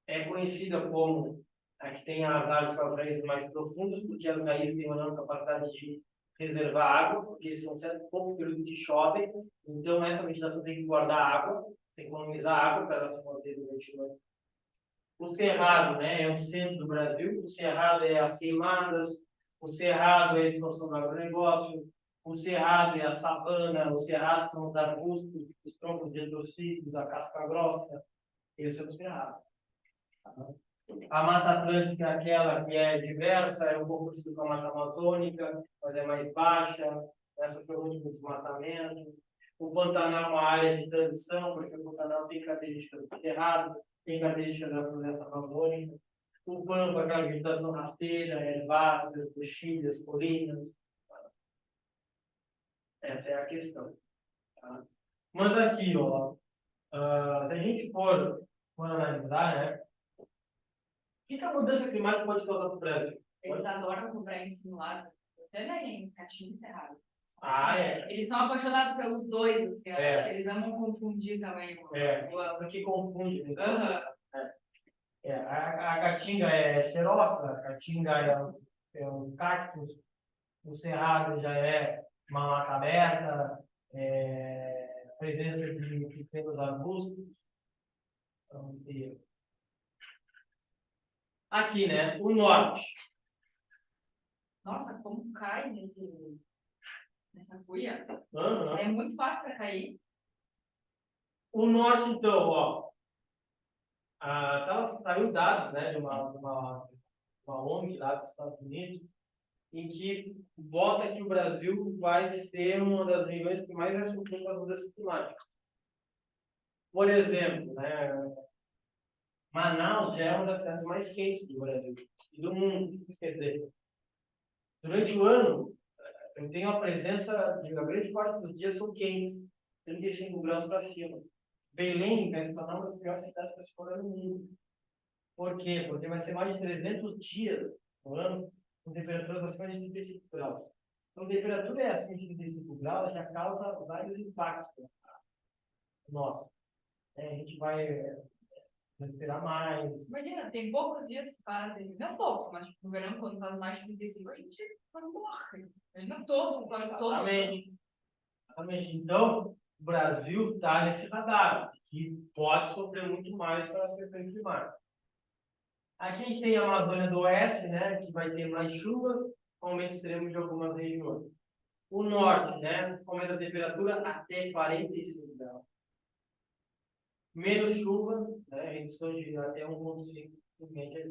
é conhecida como a que tem as árvores com as raízes mais profundas, porque as raízes têm uma enorme capacidade de reservar água, porque são poucos períodos que chovem, então essa vegetação tem que guardar água, tem que economizar água para ela se manter durante o ano. O cerrado, né, é o centro do Brasil, o cerrado é as queimadas, o cerrado é a expansão do agronegócio, o cerrado é a savana, o cerrado são os arbustos, os troncos retorcidos, a casca grossa, esse é o cerrado. A Mata Atlântica é aquela que é diversa, é um pouco parecida com a Mata Amazônica, mas é mais baixa, essa foi o último desmatamento. O Pantanal é uma área de transição, porque o Pantanal tem características do cerrado, tem características da floresta amazônica. O Pampa, aquela vegetação rasteira, herbáceas, coxilhas, colinas. Essa é a questão. Tá? Mas aqui, ó, se a gente for analisar, né? O que a mudança climática pode causar para o Brasil? Eles adoram comprar insinuado. Até na Caatinga errado. É. Eles são apaixonados pelos dois, assim, É. eles amam confundir também. Porque confunde. Então. Uhum. A caatinga é xerófila, a caatinga é os cactos, o cerrado já é uma mata aberta, presença de pequenos arbustos. Então, aqui, né? O norte. Nossa, como cai nessa cuia? Uhum. É muito fácil para cair. O norte, então, ó. Saiu dados, né, de uma ONG lá dos Estados Unidos, em que bota que o Brasil vai ser uma das regiões que mais vai sofrer com as mudanças climáticas. Por exemplo, né, Manaus já é uma das cidades mais quentes do Brasil e do mundo. Quer dizer, durante o ano, eu tenho a presença de a grande parte dos dias são quentes, 35 graus para cima. Belém vai se tornar uma das piores cidades para se morar no mundo. Por quê? Porque vai ser mais de 300 dias no ano com temperaturas acima de 35 graus. Então, temperatura é acima de 35 graus já causa vários impactos. Nossa, a gente vai respirar mais. Imagina, tem poucos dias que fazem, não pouco, mas tipo, no verão, quando faz mais de 35, a gente quase morre. Imagina quase todo. Exatamente. Então, o Brasil está nesse radar, que pode sofrer muito mais com as questões climáticas. Aqui a gente tem a Amazônia do Oeste, né, que vai ter mais chuvas, aumento extremo de algumas regiões. O Norte, né, aumento da temperatura até 45 graus. Menos chuva, né, redução de até 1,5 por média.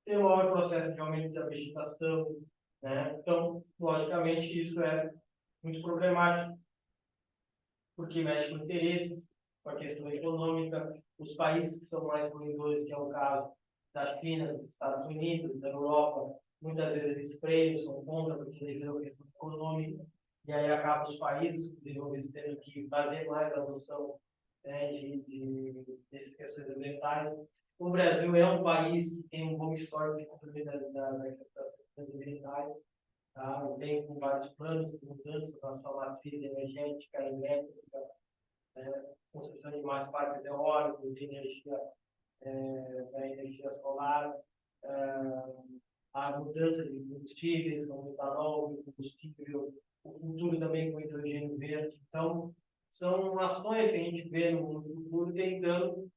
tem um maior processo de aumento da vegetação, né? Então, logicamente, isso é muito problemático, porque mexe com o interesse, com a questão econômica, os países que são mais poluidores, que é o caso da China, dos Estados Unidos, da Europa, muitas vezes eles freiam, são contra, porque devido à questão econômica, e aí acaba os países desenvolvidos tendo que fazer mais adoção, né, dessas questões ambientais. O Brasil é um país que tem um bom histórico de cumprimento das questões ambientais, tá? Vem com vários planos de mudança na sua matriz energética, elétrica, né? Construção de mais parques eólicos, de energia, da energia solar, a mudança de combustíveis, como etanol, combustível, o futuro também com hidrogênio verde. Então, são ações que a gente vê no futuro tentando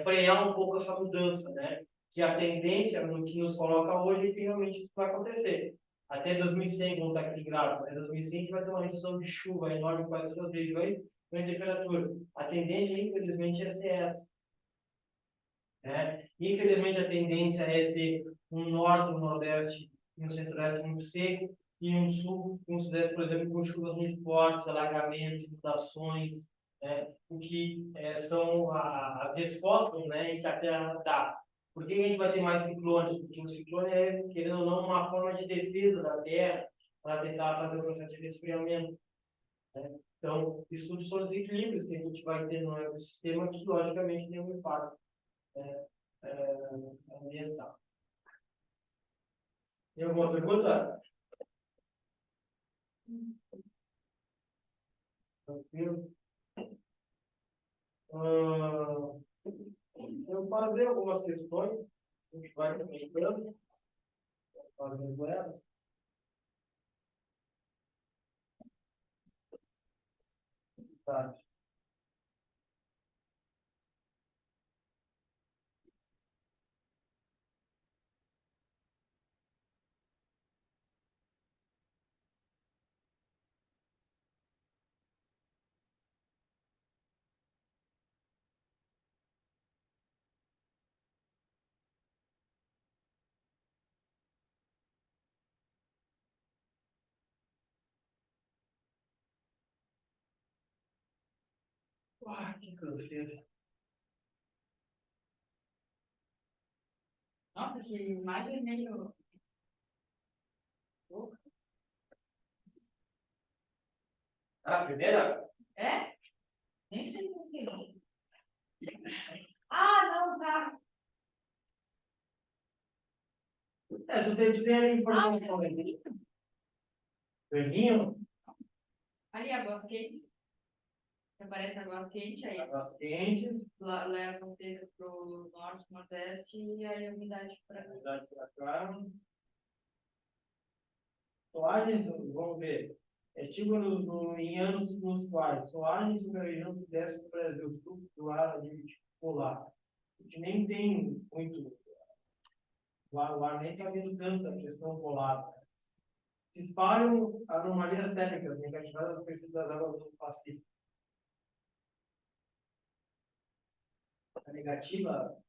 frear um pouco essa mudança, né? Que a tendência no que nos coloca hoje é que realmente isso vai acontecer. Até 2100, vamos estar aqui gráfico, até 2100 a gente vai ter uma redução de chuva enorme em quase todas as regiões, com a temperatura. A tendência, infelizmente, é ser essa. Né? Infelizmente, a tendência é ser um norte, um nordeste e um centro-oeste muito seco, e um sul, um sudeste, por exemplo, com chuvas muito fortes, alagamentos, inundações, né? O que são as respostas, né, que a Terra dá. Por que a gente vai ter mais ciclones? Porque o ciclone é, querendo ou não, uma forma de defesa da Terra para tentar fazer o processo de resfriamento. Né? Então, isso tudo são desequilíbrios que a gente vai ter no ecossistema que, logicamente, tem um impacto ambiental. Tem alguma pergunta? Tranquilo? Eu fazer algumas questões, a gente vai comentando, fazendo elas. Tá. Que canseira. Nossa, que imagem meio. Ah, a primeira? É? Nem sei o que é. Ah, não, tá. Tu tem a Ah, informação aí. vermelho. Vermelho? Ali, água quente. Aparece água quente aí. Águas quentes. Leva você para o norte, nordeste e aí a umidade para cá. Umidade para cá. Soagens, vamos ver. Tipo em anos nos quais soagens sobre a região sudeste do Brasil, fluxo do ar polar. A gente nem tem muito. O ar nem está vindo tanto da questão polar. Se espalham anomalias térmicas negativadas no perfil das águas do Pacífico. A negativa?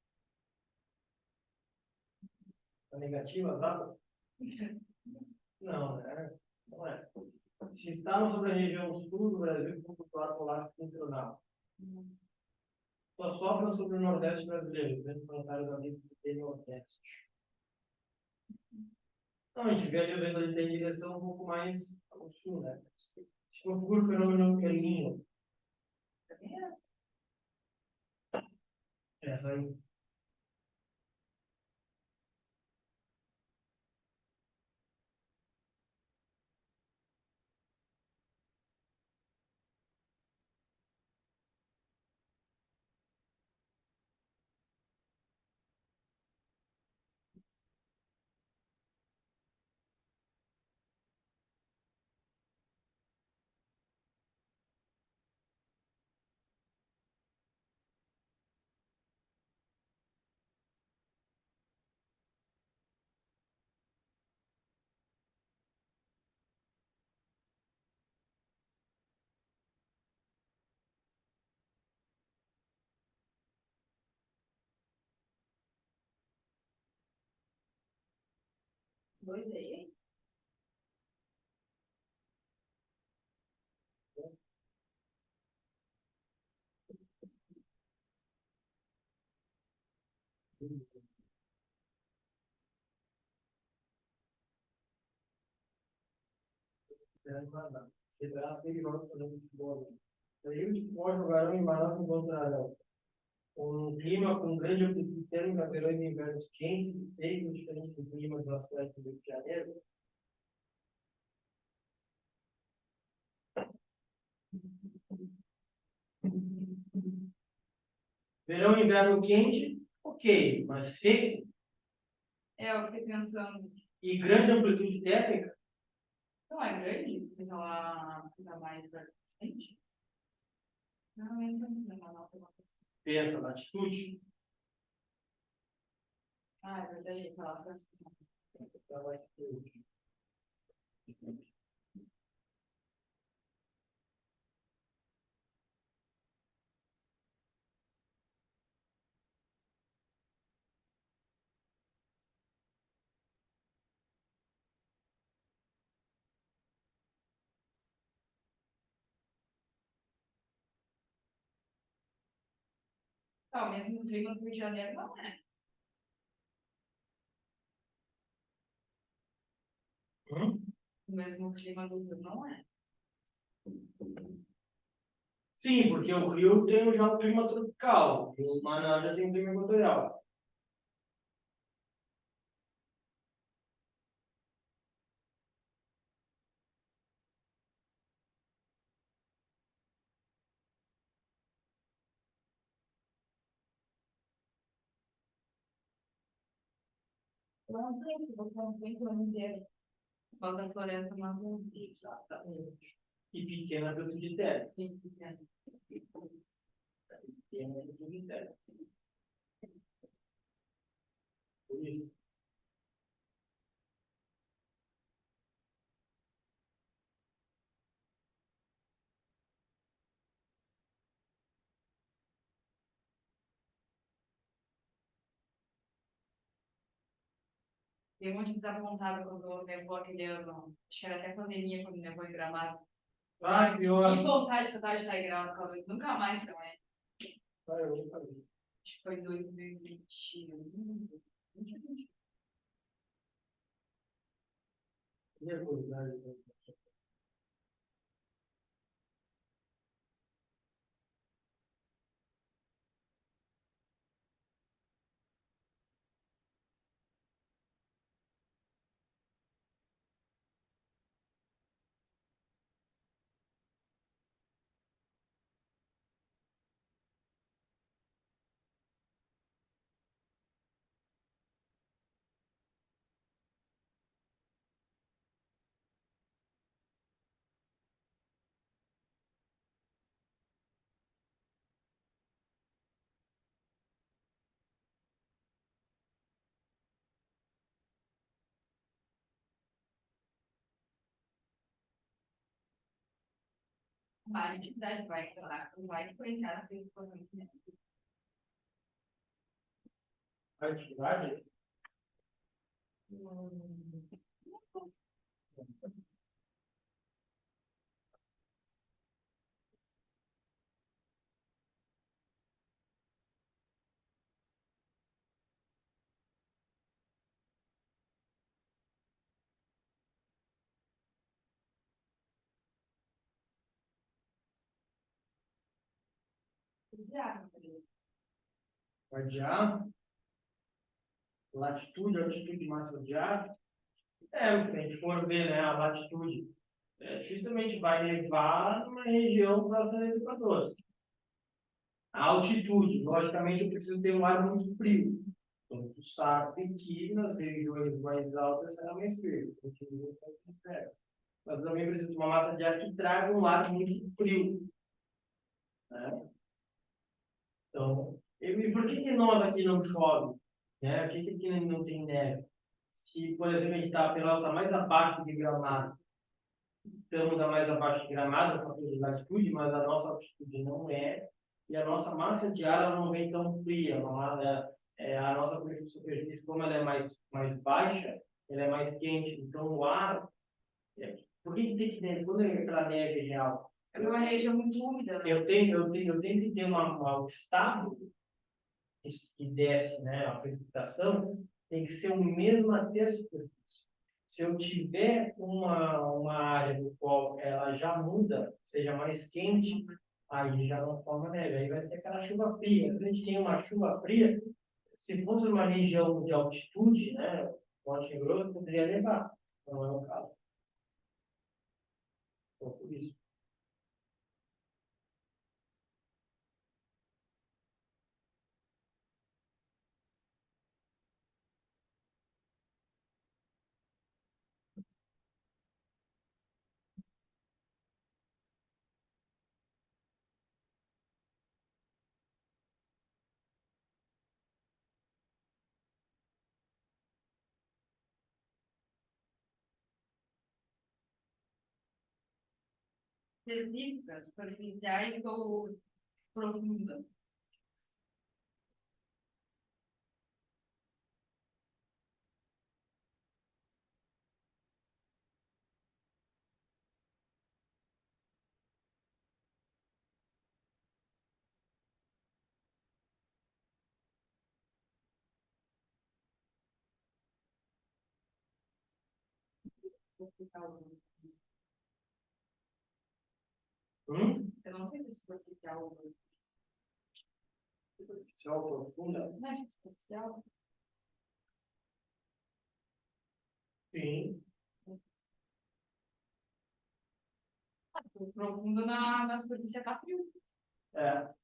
A negativa as águas? Não, né? Não é. Se estamos sobre a região sul do Brasil, com o ar polar cinturado. Só sopram sobre o Nordeste brasileiro, dentro do comentário da vida do Nordeste. Não, a gente vê ali o vento ali em direção um pouco mais ao sul, né? Se for por fenômeno El Niño. Essa aí. dois aí. Futebol jogarão em Manaus encontrarão um clima com grande amplitude térmica, verões e invernos quentes e secos, diferente do clima da cidade do Rio de Janeiro. Verão e inverno quente, ok, mas seco Eu fiquei pensando, e grande amplitude térmica, não é grande? Fica mais pra frente? Não, ainda não. pensa, latitude, Ah, é verdade, falar pra cima. latitude. Tá, o mesmo clima do Rio de Janeiro não é. O mesmo clima do Rio não é. Sim, porque o Rio tem já um clima tropical, e o Manaus já tem um clima equatorial. Eu não sei se você não tem plano inteiro. Por causa da floresta amazônica. Exatamente. E pequena amplitude térmica. Sim, pequeno. Pequena amplitude térmica. Por isso. Fiquei muito desapontada quando nevou aquele ano. Acho que era até pandemia quando nevou em Gramado. Ah, pior. Que vontade que eu tava de estar em Gramado, nunca mais também. Ah, eu nunca vi. Acho que foi em 2021. Nervosidade. A atividade vai influenciar na psicologia, né? Atividade? Adiar? Latitude, altitude, massa de ar? É, se a gente for ver, né, a latitude, dificilmente vai nevar numa região próxima do Equador. A altitude, logicamente, eu preciso ter um ar muito frio. Então, tu sabe que nas regiões mais altas será mais frio. Mas também preciso de uma massa de ar que traga um ar muito frio. Né? Então, e por que nós aqui não chove? Né? Por que aqui não tem neve? Se, por exemplo, a gente está mais abaixo de Gramado, estamos a mais abaixo de Gramado, por fator de latitude, mas a nossa altitude não é, e a nossa massa de ar ela não vem tão fria. A nossa superfície, como ela é mais baixa, ele é mais quente, então o ar... Por que tem que ter, quando aquela neve real? É uma região muito úmida, né? Eu tenho que ter o estado que desce, né, a precipitação, tem que ser o mesmo até a superfície. Se eu tiver uma área do qual ela já muda, seja mais quente, aí já não forma neve, aí vai ser aquela chuva fria. Se a gente tem uma chuva fria, se fosse uma região de altitude, né, Monte Grosso, poderia levar. Não é o caso. Então, por isso. Específicas, superficiais ou profundas. Superficial. Eu não sei se é superficial ou Superficial, profunda? não é superficial. Sim. O profundo na superfície está frio. É.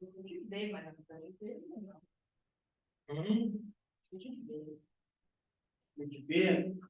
Eu te dei, mas não sei não. Eu te dei. Muito bem.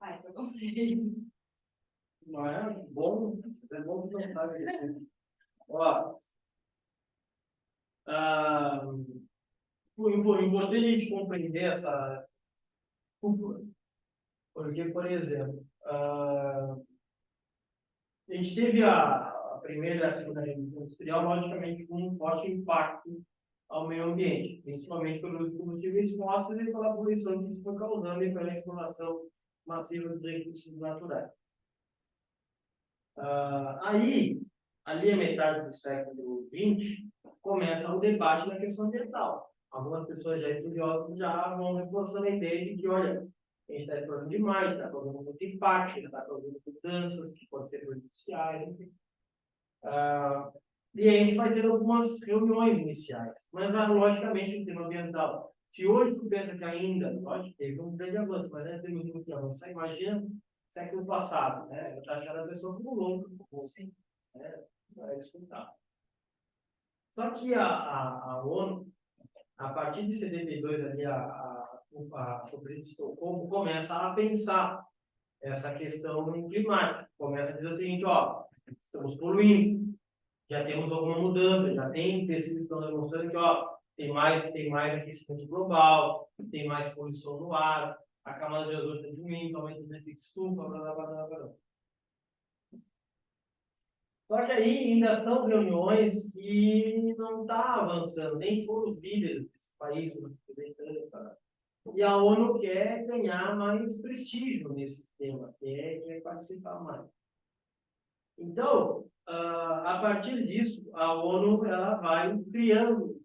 Ah, isso eu não sei. Não é bom? É bom que não sabe disso. Ó, ah, importante a gente compreender essa cultura. Porque, por exemplo, a gente teve a primeira e a segunda revolução industrial, logicamente, com um forte impacto ao meio ambiente, principalmente pelo uso de combustíveis fósseis e pela poluição que isso foi causando e pela exploração massiva dos recursos naturais. Aí, ali a metade do século XX, começa o debate na questão ambiental. Algumas pessoas já estudiosas já vão reforçando a ideia de que, olha, a gente está explorando demais, está causando muito impacto, está causando mudanças que podem ser prejudiciais, enfim. E a gente vai ter algumas reuniões iniciais, mas logicamente o tema ambiental. Se hoje tu pensa que ainda, lógico, teve um grande avanço, mas ainda temos muito que avançar, imagina século passado, né? Eu estou achando a pessoa como louca, como assim, né? Vai escutar. Só que a ONU, A partir de 72, ali, a Conferência de Estocolmo começa a pensar essa questão climática. Começa a dizer o seguinte, ó, estamos poluindo, já temos alguma mudança, já tem pesquisas que estão demonstrando que, ó, tem mais aquecimento global, tem mais poluição no ar, a camada de ozônio está diminuindo, aumenta o efeito de estufa, blá, blá, blá, blá, blá. Só que aí ainda estão reuniões que não está avançando, nem foram os líderes desse país, e a ONU quer ganhar mais prestígio nesses temas, quer participar mais. Então, a partir disso, a ONU ela vai criando,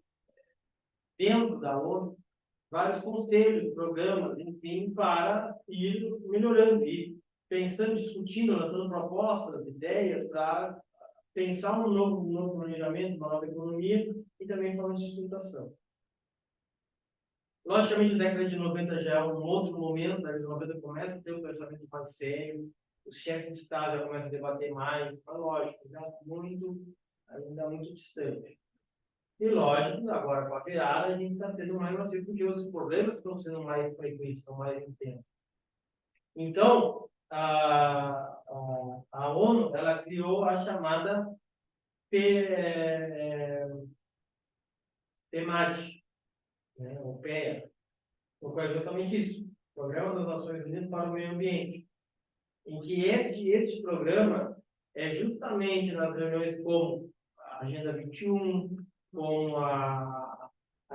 dentro da ONU, vários conselhos, programas, enfim, para ir melhorando, ir pensando, discutindo, lançando propostas, ideias para pensar um novo planejamento, uma nova economia e também falando de sustentação. Logicamente, a década de 90 já é um outro momento, a década de 90 começa a ter um pensamento mais sério, os chefes de Estado já começam a debater mais, mas lógico, já ainda muito distante. E lógico, agora com a virada, a gente está tendo mais macio, porque os problemas estão sendo mais frequentes, estão mais intensos. Então, a ONU, ela criou a chamada PEMAT, né, ou PEA, o qual é justamente isso, Programa das Nações Unidas para o Meio Ambiente, em que este programa é justamente nas reuniões como a Agenda 21, com a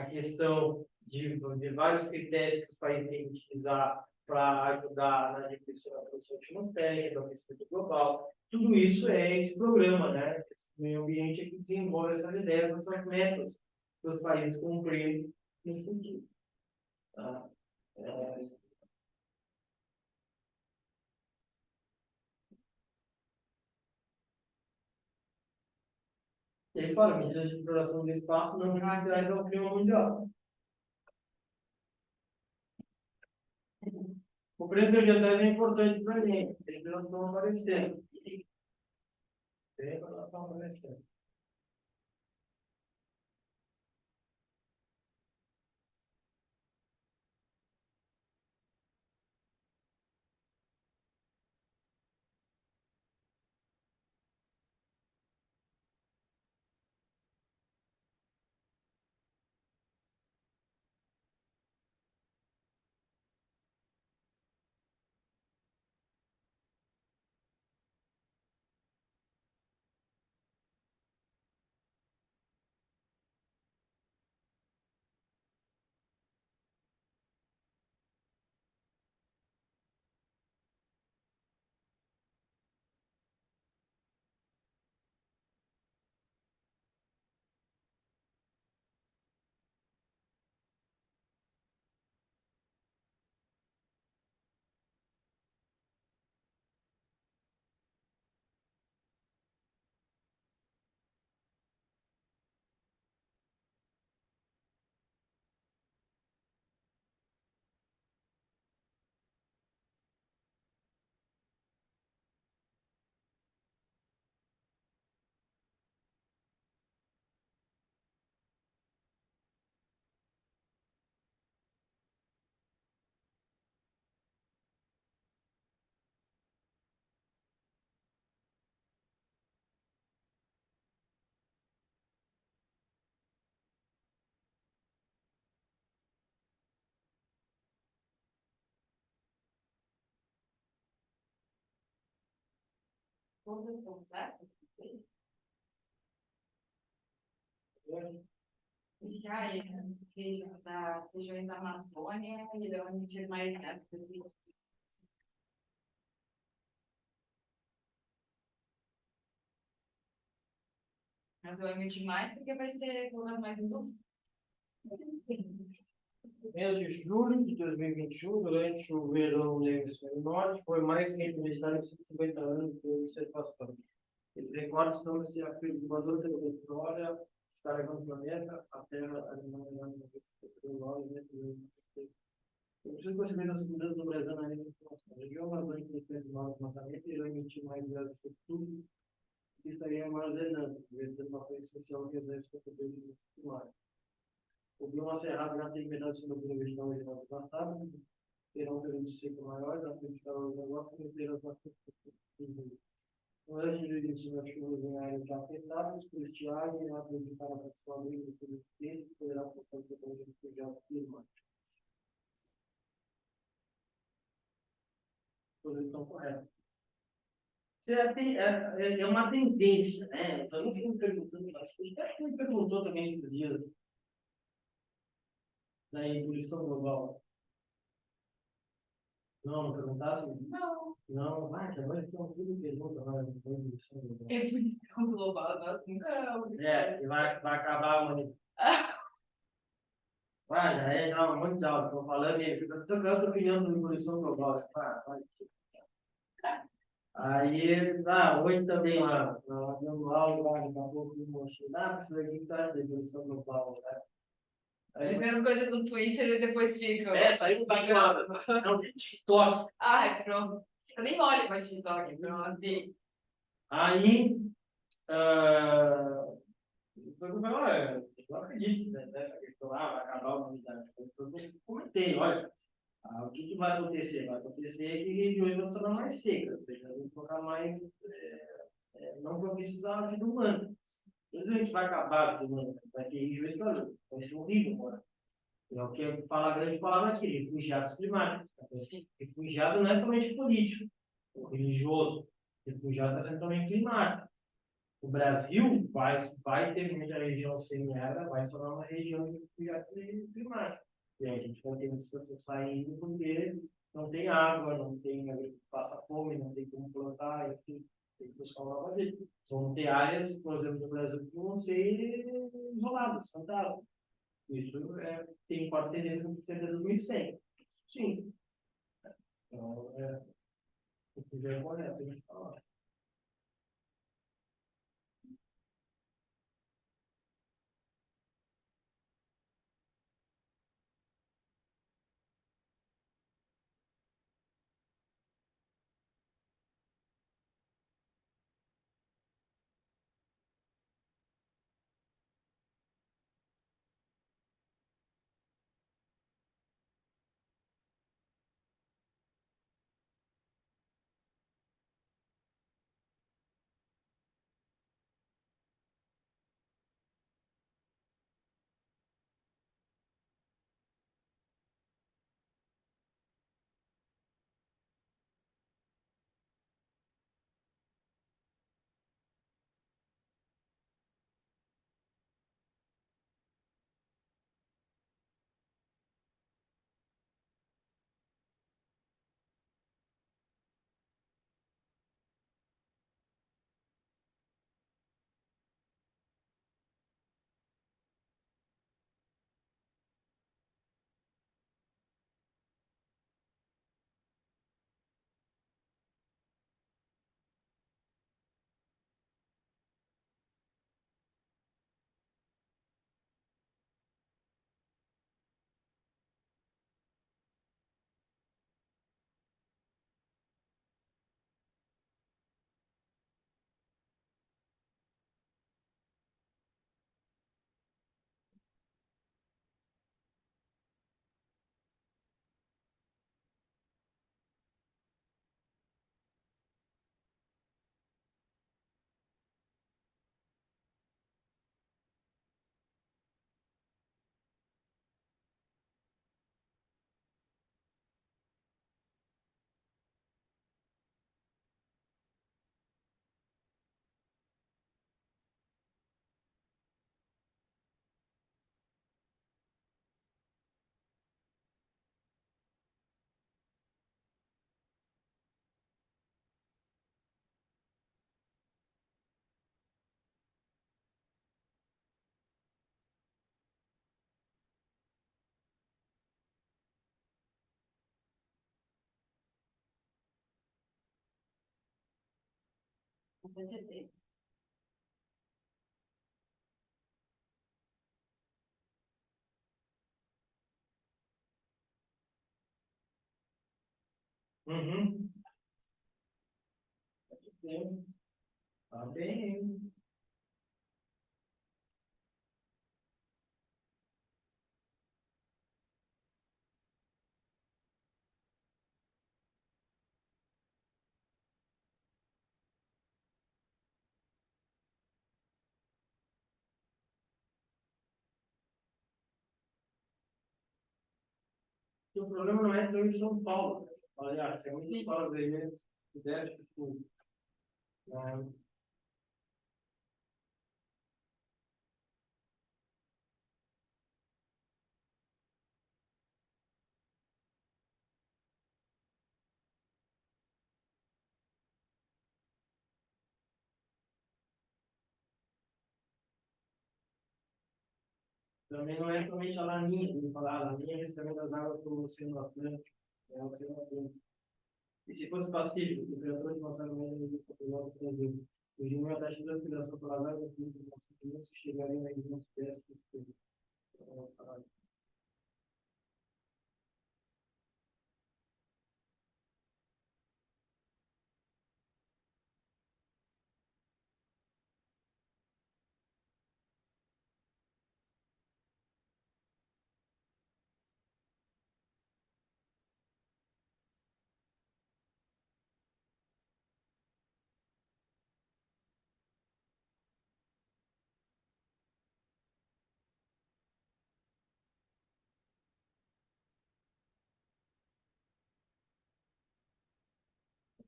questão de vários critérios que os países têm que utilizar para ajudar na diminuição da produção atmosférica, do aquecimento global. Tudo isso é esse programa, né? Esse meio ambiente é que desenvolve essas ideias, essas metas que os países cumprirem no futuro. Tá? E aí fala, medidas de exploração do espaço não virais ao clima mundial. Conferências ambientais é importante para a gente, eles não estão aparecendo. Tem, mas não estão aparecendo. Já é, que da região da Amazônia e onde mais mas eu emiti mais porque vai ser mais um pouco. Mês de julho de 2021, durante o verão no hemisfério norte, foi mais quente registrado em 150 anos de observação. Esses recordes são esse afirmador da história, está levando o planeta, a Terra, a eu preciso perceber as mudanças do Brasil na região amazônica do desmatamento e emitir mais gás de tudo. Isso aí é uma armazenamento, deve ser uma coisa essencial que exerce o poder de climático. O bioma cerrado já tem metade da temperatura vegetal original do passado, terá um período seco maior, na frente de calor menor, com temperaturas bastante frias. No ano de início das chuvas em áreas já afetadas por estiagem, irá prejudicar a produção agrícola do estado e poderá afetar o desenvolvimento de refugiados climáticos. Todas estão corretas. É uma tendência, né? Eu também fico me perguntando, acho que me perguntou também esses dias da ebulição global. Não perguntasse? Não. Não, vai, que agora estão tudo pergunta lá da ebulição global. Ebulição global, nossa, não. É, que vai acabar a humanidade. Vai, já é já um monte de aula, estou falando e fica só outra opinião sobre ebulição global. Vai. Aí, hoje também lá, dando aula lá, daqui a pouco, eu mostrei, professor, o que tá da ebulição global, né? Eles veem as coisas no Twitter e depois ficam. Saiu do background. Não, tem TikTok. Ai, pronto. Eu nem olho mais TikTok, pronto. Assim. Aí, eu não acredito nessa questão, vai acabar a humanidade. Eu comentei, olha, o que vai acontecer? Vai acontecer que regiões vão se tornar mais secas, ou seja, vão tornar mais, não vão precisar da vida humana. Não a gente vai acabar a vida humana, vai ter regiões que, olha, vai ser horrível, mano. É o que fala a grande palavra aqui, refugiados climáticos. Refugiado não é somente político, ou religioso. Refugiado é sendo também climático. O Brasil vai ter muita região semiárida, vai se tornar uma região de refugiados climáticos. E aí a gente vai ter muitas pessoas saindo porque não tem água, não tem, passa fome, não tem como plantar, enfim, tem que buscar uma nova vida. Vão ter áreas, por exemplo, no Brasil, que vão ser isoladas, fantasmas. Isso tem forte tendência para ser até 2100. Sim. Então, o que já é correto a gente falar. Uhum. Tá bem. o problema não é tão em São Paulo. Olha, se é muito fora da ilha, se desce o sul. Também não é somente a Laninha, como falar, a Laninha é respeito das águas do Oceano Atlântico. É o Oceano Atlântico. E se fosse Pacífico, a temperatura de mostrar no meio do Portugal do Brasil. O Gilmar a taxa de aspiração pelas águas do Rio que chegaria na região sudeste do Sul.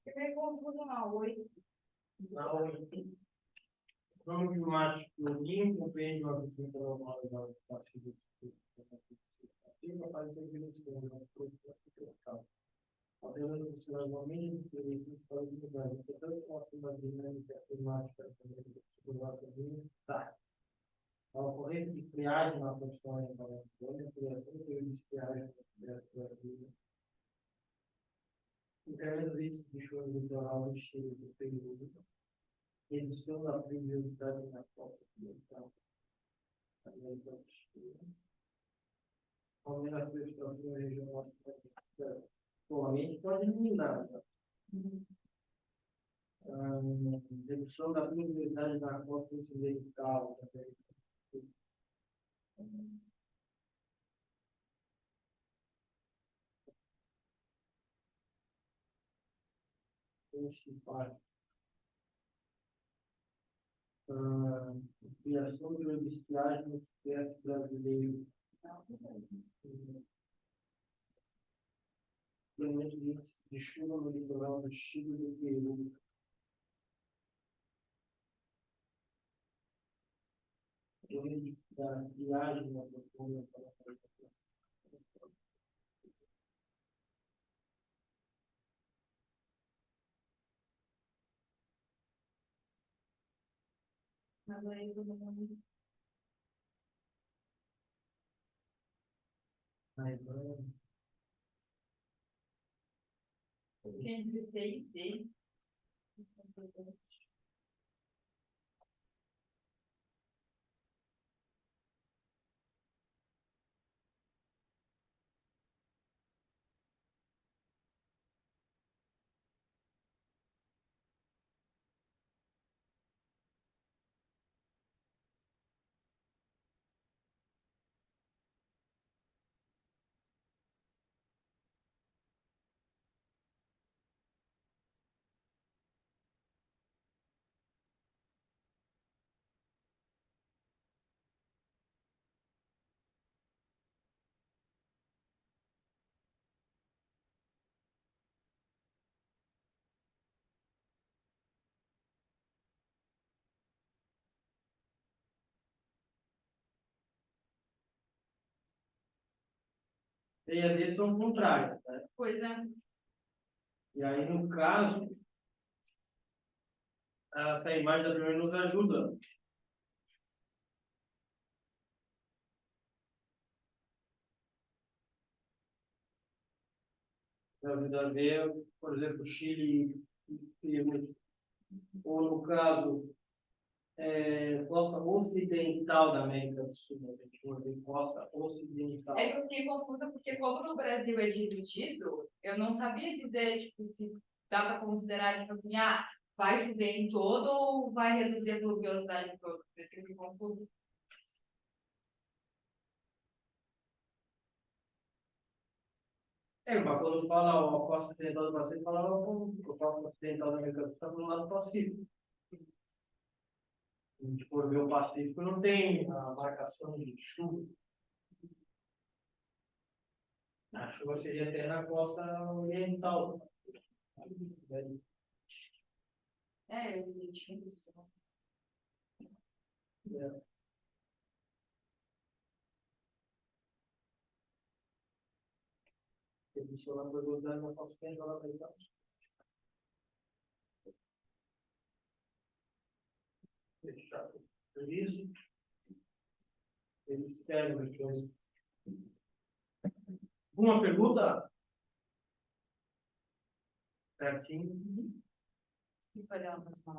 Fiquei meio confuso na 8. Na 8. O nome climático do Rio compreende uma visita normal da Pacífico. Apenas os finalmente diferentes para os lugares. Portanto, a dinâmica climática está. A ocorrência de friagem na produção de a criação de friagem na vida. Incremento do índice de chuva litoral do Chile do período. Redução da pluviosidade na costa ocidental. América do Chile. Aumento das precipitações na região norte. Bom, a gente pode eliminar. Redução da pluviosidade na costa ocidental. Criação de uma estiagem no sudeste brasileiro. Incremento de índice de chuva no litoral do Chile e do Peru. Da viagem na profunda para a Entre C e D. C e a D são contrários, né? Pois é. E aí, no caso, essa imagem da primeira nos ajuda. Na vida ver, por exemplo, Chile e Peru, ou no caso, costa ocidental da América do Sul, né? A gente vai ver costa ocidental. É que eu fiquei confusa porque como no Brasil é dividido, eu não sabia dizer, tipo, se dá para considerar, tipo assim, vai chover em todo ou vai reduzir a pluviosidade em todo? Eu fiquei confusa. Mas quando fala a costa ocidental do Pacífico, fala a costa ocidental da América do Sul, está do lado do Pacífico. Se a gente for ver o Pacífico, não tem a marcação de chuva. A chuva seria até na costa oriental. Eu não tinha noção. É. Se eu não perguntar, eu posso pensar lá para cá. Fechar o serviço. Eles querem depois. Uma pergunta? Certinho. E foi dar umas palavras.